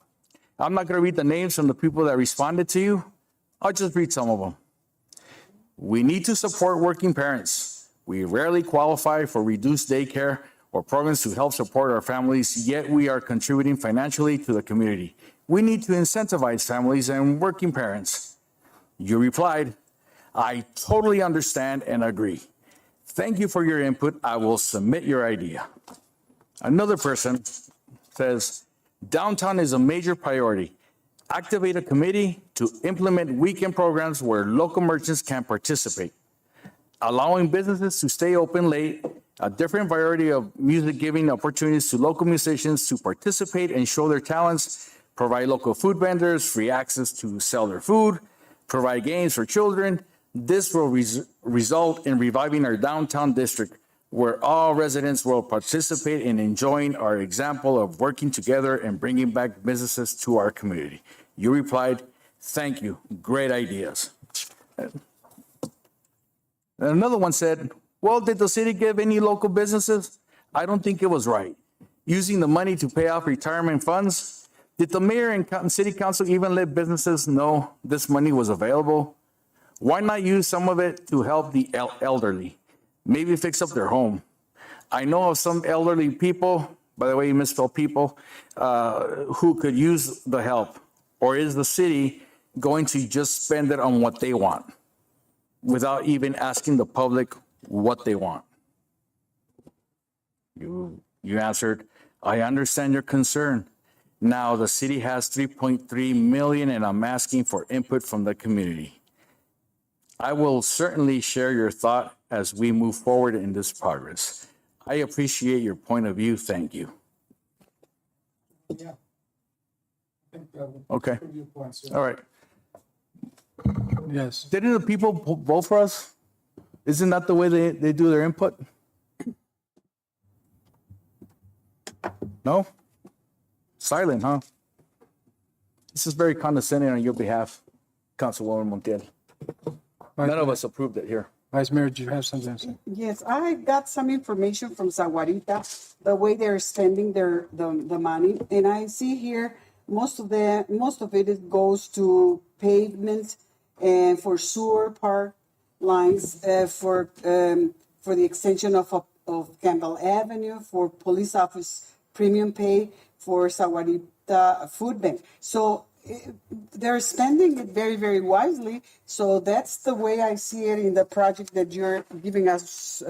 I'm not going to read the names from the people that responded to you. I'll just read some of them. We need to support working parents. We rarely qualify for reduced daycare or programs to help support our families, yet we are contributing financially to the community. We need to incentivize families and working parents. You replied, I totally understand and agree. Thank you for your input. I will submit your idea. Another person says, downtown is a major priority. Activate a committee to implement weekend programs where local merchants can participate. allowing businesses to stay open late, a different variety of music giving opportunities to local musicians to participate and show their talents, provide local food vendors free access to sell their food, provide games for children. This will result in reviving our downtown district, where all residents will participate in enjoying our example of working together and bringing back businesses to our community. You replied, "Thank you, great ideas." And another one said, "Well, did the city give any local businesses? I don't think it was right. Using the money to pay off retirement funds, did the mayor and city council even let businesses know this money was available? Why not use some of it to help the elderly? Maybe fix up their home. I know of some elderly people, by the way, you misspelled people, who could use the help. Or is the city going to just spend it on what they want without even asking the public what they want?" You answered, "I understand your concern. Now the city has 3.3 million and I'm asking for input from the community. I will certainly share your thought as we move forward in this progress. I appreciate your point of view. Thank you." Okay. All right. Yes. Didn't the people vote for us? Isn't that the way they do their input? No? Silent, huh? This is very condescending on your behalf, Councilwoman Montiel. None of us approved it here. Vice Mayor, do you have something to say? Yes, I got some information from Zaguarita, the way they're spending the money, and I see here most of it goes to pavement and for sewer park lines, for the extension of Campbell Avenue, for police office premium pay, for Zaguarita Food Bank. So they're spending it very, very wisely. So that's the way I see it in the project that you're giving us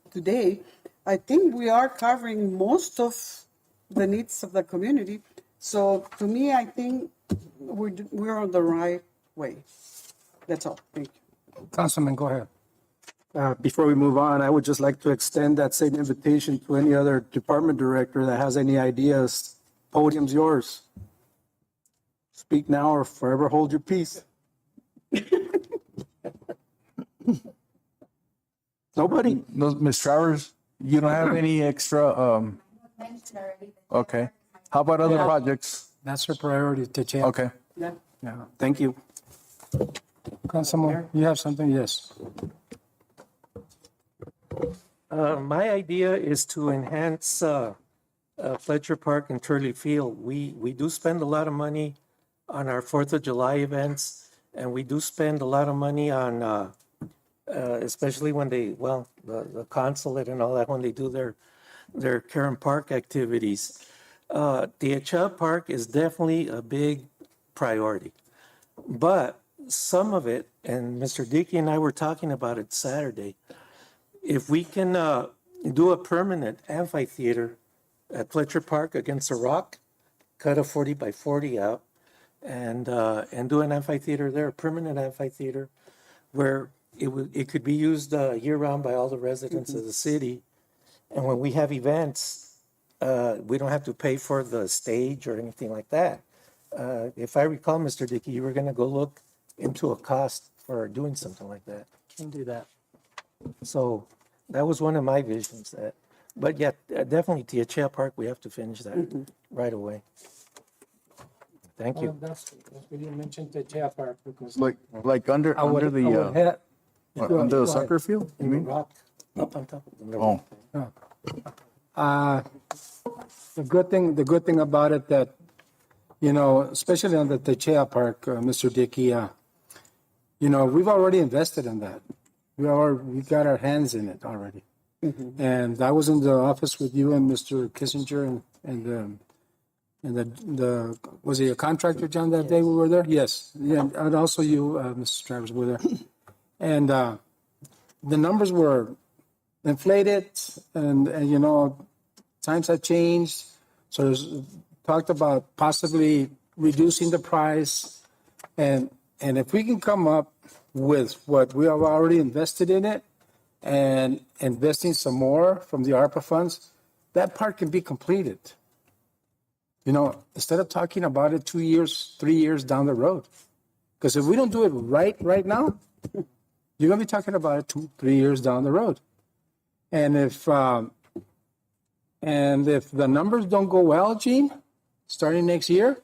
today. I think we are covering most of the needs of the community. So to me, I think we're on the right way. That's all. Thank you. Councilman, go ahead. Before we move on, I would just like to extend that same invitation to any other department director that has any ideas. Podium's yours. Speak now or forever hold your peace. Nobody? No, Ms. Travers, you don't have any extra, okay. How about other projects? That's her priority to check. Okay. Yeah. Thank you. Councilman, you have something? Yes. My idea is to enhance Fletcher Park and Turley Field. We do spend a lot of money on our 4th of July events, and we do spend a lot of money on, especially when the consulate and all that, when they do their Karen Park activities. Teacha Park is definitely a big priority, but some of it, and Mr. Dickey and I were talking about it Saturday, if we can do a permanent amphitheater at Fletcher Park against a rock, cut a 40 by 40 out, and do an amphitheater there, a permanent amphitheater, where it could be used year-round by all the residents of the city. And when we have events, we don't have to pay for the stage or anything like that. If I recall, Mr. Dickey, you were going to go look into a cost for doing something like that. Can do that. So that was one of my visions. But yeah, definitely Teacha Park, we have to finish that right away. Thank you. That's what you mentioned, the jail park, because. Like under the soccer field, you mean? Rock up on top of the Oh, The good thing about it that, especially on the Techea Park, Mr. Dickey, we've already invested in that. We got our hands in it already. And I was in the office with you and Mr. Kissinger and was he a contractor, John, that day we were there? Yes. Yeah, and also you, Mrs. Travers, were there. And the numbers were inflated and times have changed. So there's talked about possibly reducing the price. And if we can come up with what we have already invested in it, and investing some more from the ARPA funds, that part can be completed. You know, instead of talking about it 2 years, 3 years down the road. Because if we don't do it right now, you're going to be talking about it 2, 3 years down the road. And if the numbers don't go well, Gene, starting next year,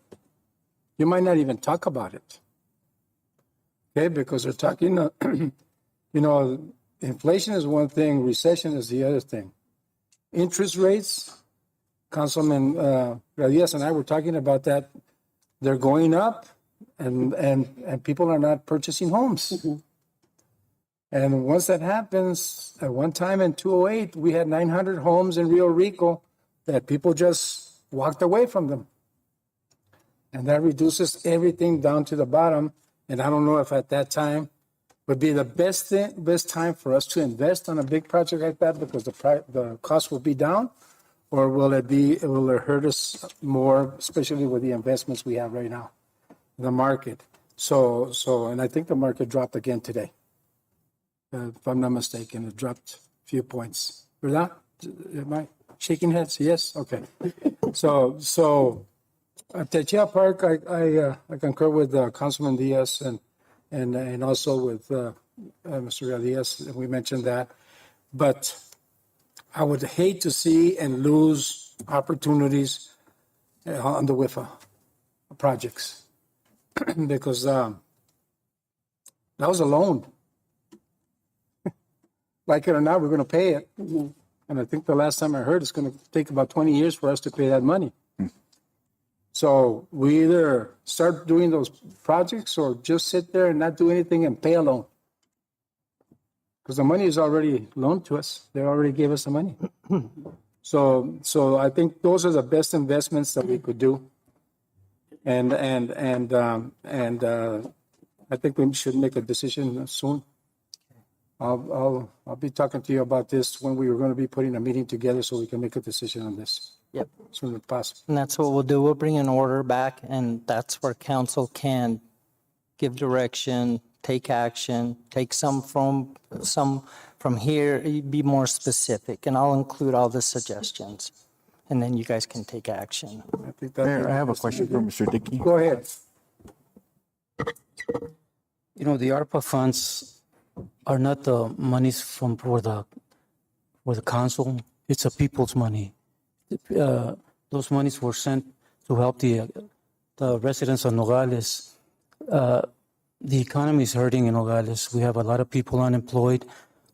you might not even talk about it. Okay, because they're talking, you know, inflation is one thing, recession is the other thing. Interest rates, Councilman Radias and I were talking about that. They're going up, and people are not purchasing homes. Mm-hmm. And once that happens, at one time in 2008, we had 900 homes in Rio Rico that people just walked away from them. And that reduces everything down to the bottom. And I don't know if at that time would be the best time for us to invest on a big project like that because the cost will be down, or will it hurt us more, especially with the investments we have right now, the market. So, and I think the market dropped again today. If I'm not mistaken, it dropped a few points. ¿Verdad? Am I shaking heads? Yes? Okay. So at Techea Park, I concur with Councilman Diaz and also with Mr. Diaz. We mentioned that. But I would hate to see and lose opportunities on the WIFA projects because that was a loan. Like it or not, we're going to pay it. Mm-hmm. And I think the last time I heard, it's going to take about 20 years for us to pay that money. So we either start doing those projects or just sit there and not do anything and pay a loan. Because the money is already loaned to us. They already gave us the money. So I think those are the best investments that we could do. And I think we should make a decision soon. I'll be talking to you about this when we were going to be putting a meeting together so we can make a decision on this. Yep. As soon as possible. And that's what we'll do. We'll bring an order back, and that's where council can give direction, take action, take some from here, be more specific, and I'll include all the suggestions. And then you guys can take action. I think Mayor, I have a question for Mr. Dickey. Go ahead. You know, the ARPA funds are not the monies for the council. It's the people's money. Those monies were sent to help the residents of Nogales. The economy is hurting in Nogales. We have a lot of people unemployed.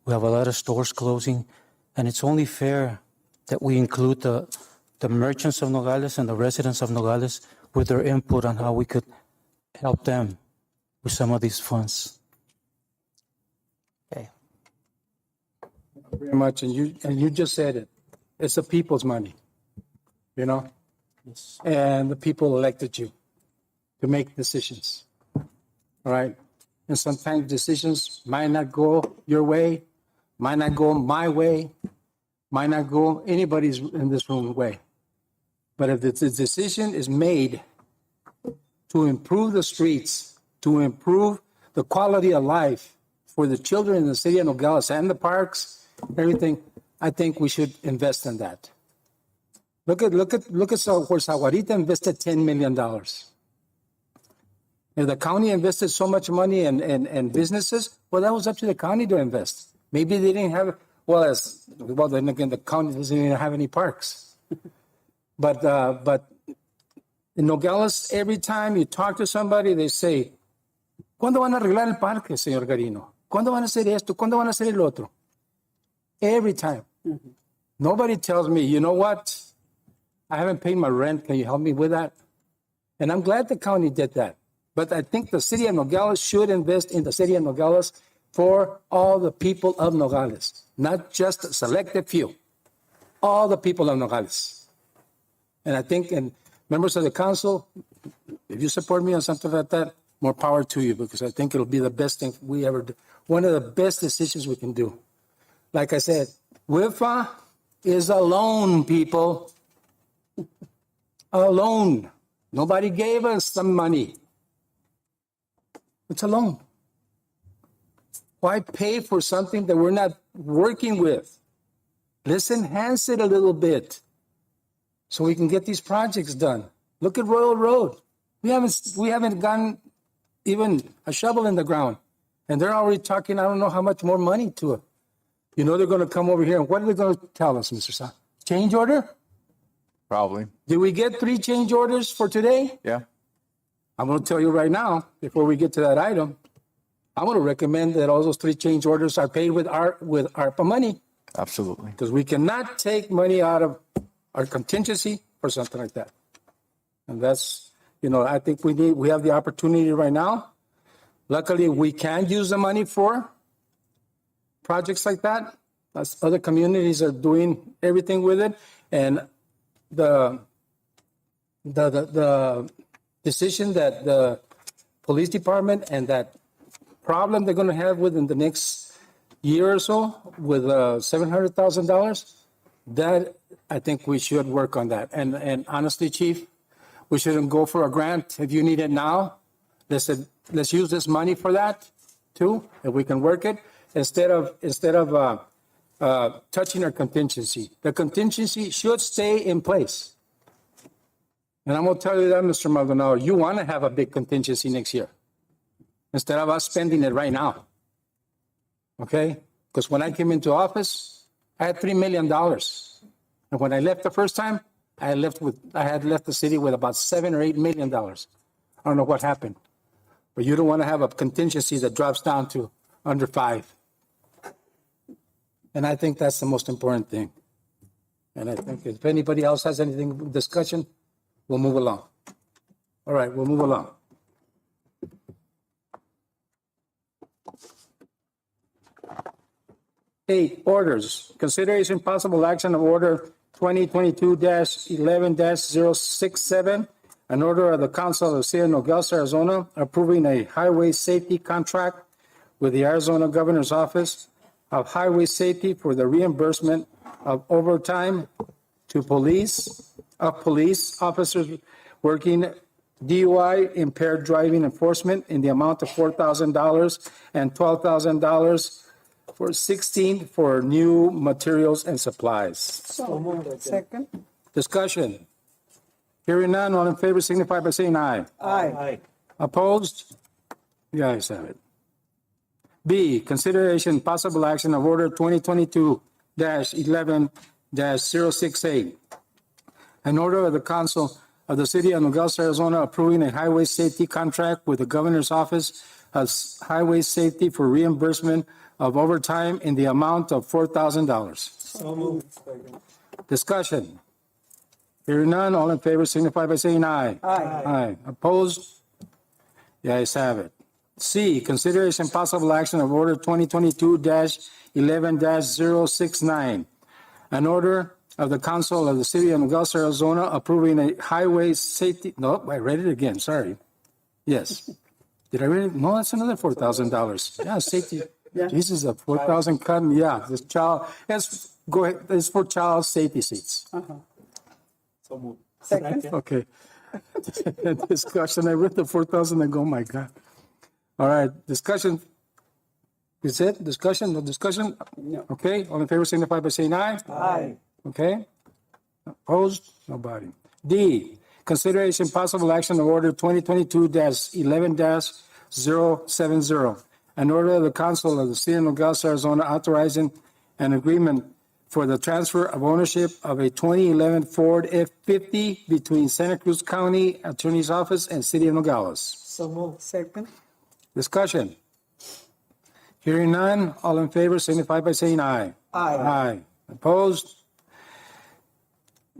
We have a lot of stores closing. And it's only fair that we include the merchants of Nogales and the residents of Nogales with their input on how we could help them with some of these funds. Okay. Very much. And you just said it. It's the people's money. You know? Yes. And the people elected you to make decisions. All right? And sometimes decisions might not go your way, might not go my way, might not go anybody's in this room way. But if the decision is made to improve the streets, to improve the quality of life for the children in the city of Nogales and the parks, everything, I think we should invest in that. Look at where Saguarita invested $10 million. If the county invested so much money in businesses, well, that was up to the county to invest. Maybe they didn't have, then again, the county doesn't even have any parks. But in Nogales, every time you talk to somebody, they say, ¿Cuándo van a arreglar el parque, señor Garino? ¿Cuándo van a hacer esto? ¿Cuándo van a hacer el otro? Every time. Mm-hmm. Nobody tells me, you know what? I haven't paid my rent. Can you help me with that? And I'm glad the county did that. But I think the city of Nogales should invest in the city of Nogales for all the people of Nogales, not just a selected few, all the people of Nogales. And I think, and members of the council, if you support me on something like that, more power to you, because I think it'll be the best thing we ever do. One of the best decisions we can do. Like I said, WIFA is a loan, people. A loan. Nobody gave us some money. It's a loan. Why pay for something that we're not working with. Let's enhance it a little bit so we can get these projects done. Look at Royal Road. We haven't gotten even a shovel in the ground. And they're already talking, I don't know how much more money to it. You know, they're going to come over here. And what are they going to tell us, Mr. Sa? Change order? Probably. Did we get 3 change orders for today? Yeah. I'm going to tell you right now, before we get to that item, I'm going to recommend that all those 3 change orders are paid with ARPA money, Absolutely. because we cannot take money out of our contingency or something like that. And that's, you know, I think we have the opportunity right now. Luckily, we can use the money for projects like that. As other communities are doing everything with it. And the decision that the police department and that problem they're going to have within the next year or so with $700,000, that I think we should work on that. And honestly, Chief, we shouldn't go for a grant. If you need it now, let's use this money for that too, if we can work it, instead of touching our contingency. The contingency should stay in place. And I'm going to tell you that, Mr. Maldonado, you want to have a big contingency next year instead of us spending it right now. Okay? Because when I came into office, I had $3 million. And when I left the first time, I had left the city with about $7 or $8 million. I don't know what happened. But you don't want to have a contingency that drops down to under 5. And I think that's the most important thing. And I think if anybody else has anything discussion, we'll move along. All right, we'll move along. Eight, orders. Consideration possible action of order 2022-11-067, an order of the Council of the City of Nogales, Arizona, approving a highway safety contract with the Arizona Governor's Office of Highway Safety for the reimbursement of overtime to police officers working DUI impaired driving enforcement in the amount of $4,000 and $12,000 for 16 for new materials and supplies. Second. Discussion. Hearing none, all in favor signify by saying aye. Aye. Opposed? The ayes have it. B, consideration possible action of order 2022-11-068. An order of the Council of the City of Nogales, Arizona, approving a highway safety contract with the Governor's Office of Highway Safety for reimbursement of overtime in the amount of $4,000. So moved. Discussion. Hearing none, all in favor signify by saying aye. Aye. Aye. Opposed? The ayes have it. C, consideration possible action of order 2022-11-069. An order of the Council of the City of Nogales, Arizona, approving a highway safety, no, I read it again, sorry. Yes. Did I read it? No, that's another $4,000. Yeah, safety. Yeah. Jesus, a 4,000 cut, yeah, this child, go ahead, it's for child safety seats. So moved. Second. Okay. Discussion, I read the 4,000 and go, oh my God. All right, discussion. Is it discussion? No discussion? No. Okay, all in favor signify by saying aye. Aye. Okay. Opposed? Nobody. D, consideration possible action of order 2022-11-070. An order of the Council of the City of Nogales, Arizona, authorizing an agreement for the transfer of ownership of a 2011 Ford F-50 between Santa Cruz County Attorney's Office and City of Nogales. So moved. Second. Discussion. Hearing none, all in favor signify by saying aye. Aye. Aye. Opposed?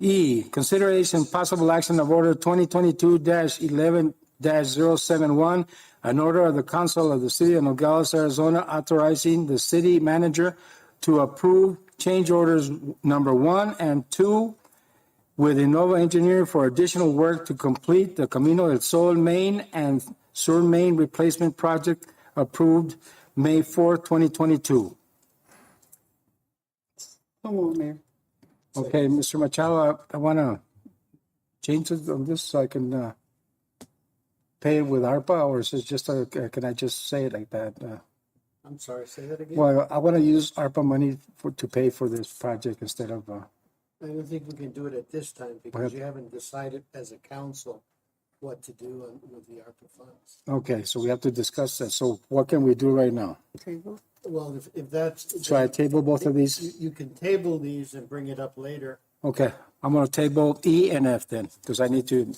E, consideration possible action of order 2022-11-071, an order of the Council of the City of Nogales, Arizona, authorizing the city manager to approve change orders number 1 and 2 with Innova Engineering for additional work to complete the Camino del Sol main and sewer main replacement project approved May 4th, 2022. So moved, Mayor. Okay, Mr. Machado, I want to change it on this so I can pay it with ARPA, or is it just, can I just say it like that? I'm sorry, say that again? Well, I want to use ARPA money to pay for this project instead of, I don't think we can do it at this time because you haven't decided as a council what to do with the ARPA funds. okay, so we have to discuss that. So what can we do right now? Well, if that's. Should I table both of these? You can table these and bring it up later. Okay, I'm going to table E and F then, because I need to,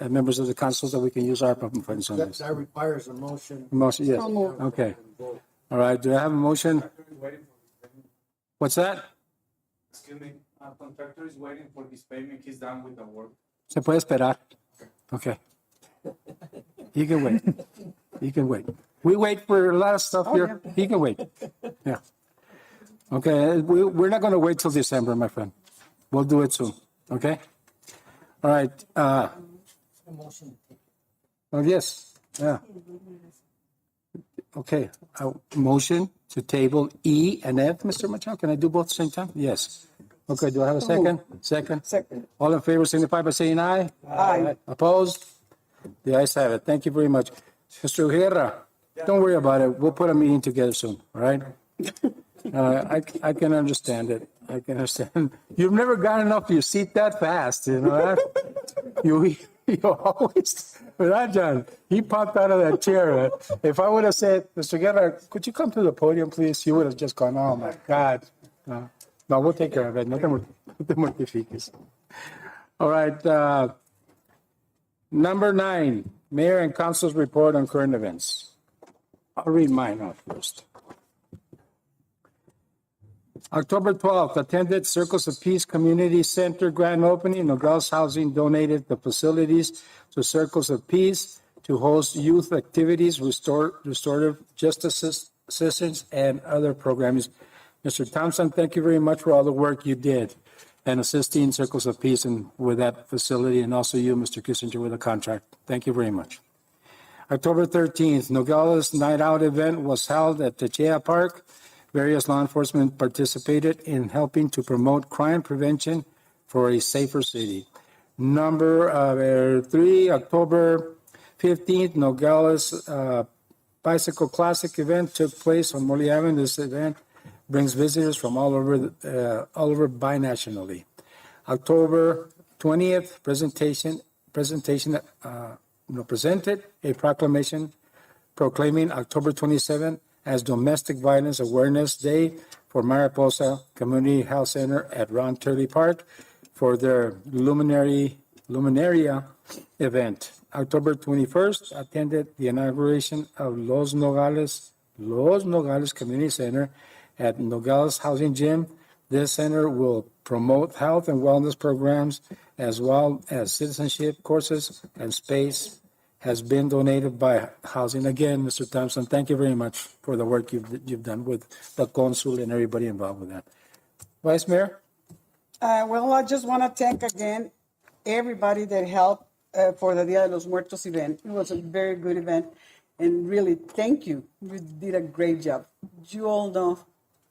members of the council, that we can use ARPA funds on this. That requires a motion. Motion, yes, okay. All right, do I have a motion? What's that? Excuse me, contractor is waiting for his payment. He's done with the work. Se puede esperar. Okay. You can wait. You can wait. We wait for a lot of stuff here. He can wait. Yeah. Okay, we're not going to wait till December, my friend. We'll do it soon, okay? All right. Oh, yes, yeah. Okay, motion to table E and F, Mr. Machado. Can I do both at the same time? Yes. Okay, do I have a second? Second? Second. All in favor signify by saying aye. Aye. Opposed? The ayes have it. Thank you very much. Mr. Guerra, don't worry about it. We'll put a meeting together soon, all right? I can understand it. I can understand. You've never gotten off your seat that fast, you know that? You always, but John, he popped out of that chair. If I would have said, Mr. Guerra, could you come to the podium, please? You would have just gone, oh my God. No, we'll take care of it. No te mortifiques. All right. Number 9, Mayor and Council's report on current events. I'll read mine out first. October 12th, attended Circles of Peace Community Center grand opening. Nogales Housing donated the facilities to Circles of Peace to host youth activities, restorative justice assistance, and other programs. Mr. Thompson, thank you very much for all the work you did and assisting Circles of Peace and with that facility, and also you, Mr. Kissinger, with the contract. Thank you very much. October 13th, Nogales Night Out event was held at Techea Park. Various law enforcement participated in helping to promote crime prevention for a safer city. Number 3, October 15th, Nogales Bicycle Classic event took place on Morley Avenue. This event brings visitors from all over binationally. October 20th, presented a proclamation proclaiming October 27th as Domestic Violence Awareness Day for Mariposa Community Health Center at Ron Turley Park for their Luminaria event. October 21st, attended the inauguration of Los Nogales Community Center at Nogales Housing Gym. This center will promote health and wellness programs as well as citizenship courses, and space has been donated by Housing. Again, Mr. Thompson, thank you very much for the work you've done with the consul and everybody involved with that. Vice Mayor? Well, I just want to thank again everybody that helped for the Dia de los Muertos event. It was a very good event, and really, thank you. You did a great job. You all know,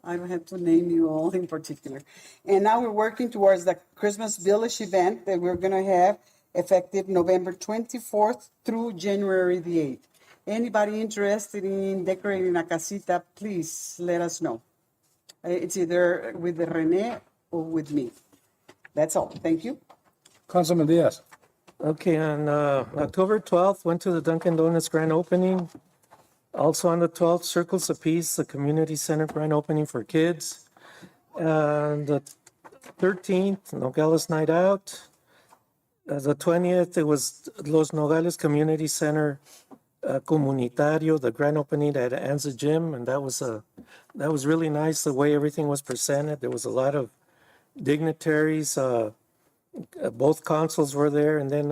I don't have to name you all in particular. And now we're working towards the Christmas Village event that we're going to have effective November 24th through January the 8th. Anybody interested in decorating a casita, please let us know. It's either with Rene or with me. That's all. Thank you. Councilman Diaz. Okay, on October 12th, went to the Dunkin' Donuts grand opening. Also on the 12th, Circles of Peace, the community center grand opening for kids. And the 13th, Nogales Night Out. The 20th, it was Los Nogales Community Center Comunitario, the grand opening at Anza Gym, and that was really nice the way everything was presented. There was a lot of dignitaries. Both consuls were there, and then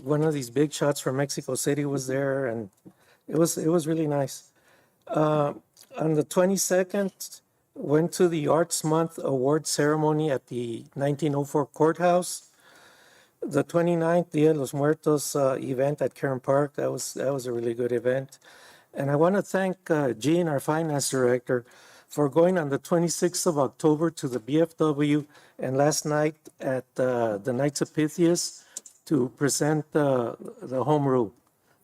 one of these big shots from Mexico City was there, and it was really nice. On the 22nd, went to the Arts Month award ceremony at the 1904 courthouse. The 29th, Dia de los Muertos event at Karen Park, that was a really good event. And I want to thank Jean, our finance director, for going on the 26th of October to the BFW and last night at the Knights of Pythias to present the home rule.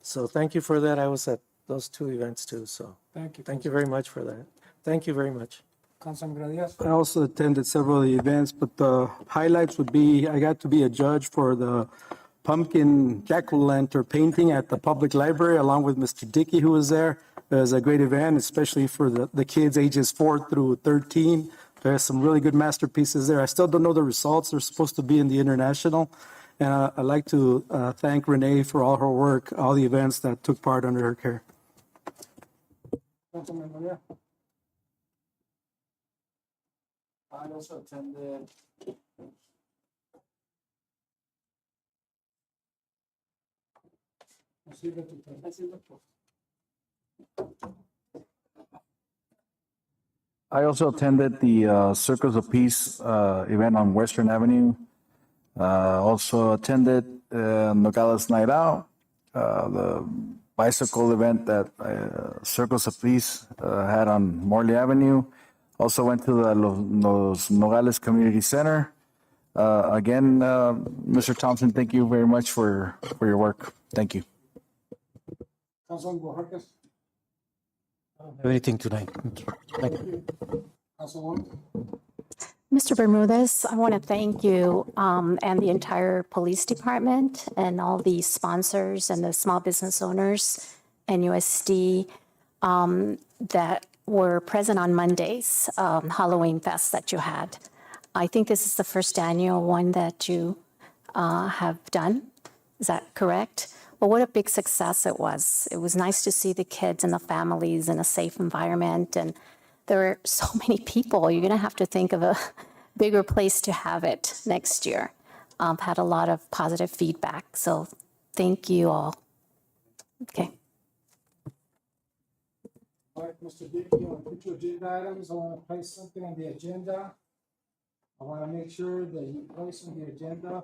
So thank you for that. I was at those two events too, so. Thank you. Thank you very much for that. Thank you very much. Councilman Gradius. I also attended several of the events, but the highlights would be, I got to be a judge for the pumpkin jack-o'-lantern painting at the public library, along with Mr. Dickey, who was there. It was a great event, especially for the kids ages 4 through 13. There's some really good masterpieces there. I still don't know the results. They're supposed to be in the international. And I'd like to thank Renee for all her work, all the events that took part under her care. Councilman Maria. I also attended. I also attended the Circles of Peace event on Western Avenue. Also attended Nogales Night Out, the bicycle event that Circles of Peace had on Morley Avenue. Also went to the Los Nogales Community Center. Again, Mr. Thompson, thank you very much for your work. Thank you. Councilman Bojarques. Everything tonight. Thank you. Councilwoman. Mr. Bermudez, I want to thank you and the entire police department and all the sponsors and the small business owners and USD that were present on Monday's Halloween Fest that you had. I think this is the first annual one that you have done. Is that correct? Well, what a big success it was. It was nice to see the kids and the families in a safe environment. And there were so many people. You're going to have to think of a bigger place to have it next year. Had a lot of positive feedback. So thank you all. Okay. All right, Mr. Dickey, on future agenda items, I want to place something on the agenda. I want to make sure that you place on the agenda,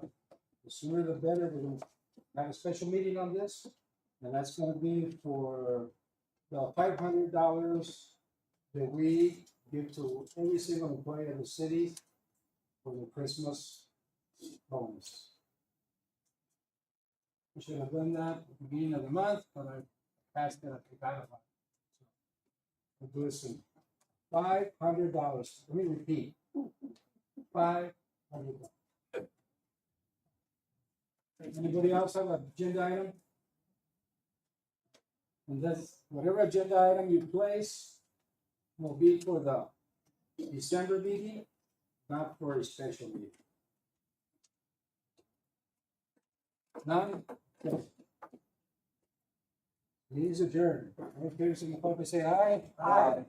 the sooner the better. We're going to have a special meeting on this, and that's going to be for the $500 that we give to every single employee of the city for the Christmas bonus. We should have done that at the beginning of the month, but I passed it at the guideline. We'll do it soon. $500. Let me repeat. $500. Anybody else have an agenda item? And that's whatever agenda item you place will be for the December meeting, not for a special meeting. None? Meeting is adjourned. All in favor, signify by saying aye. Aye.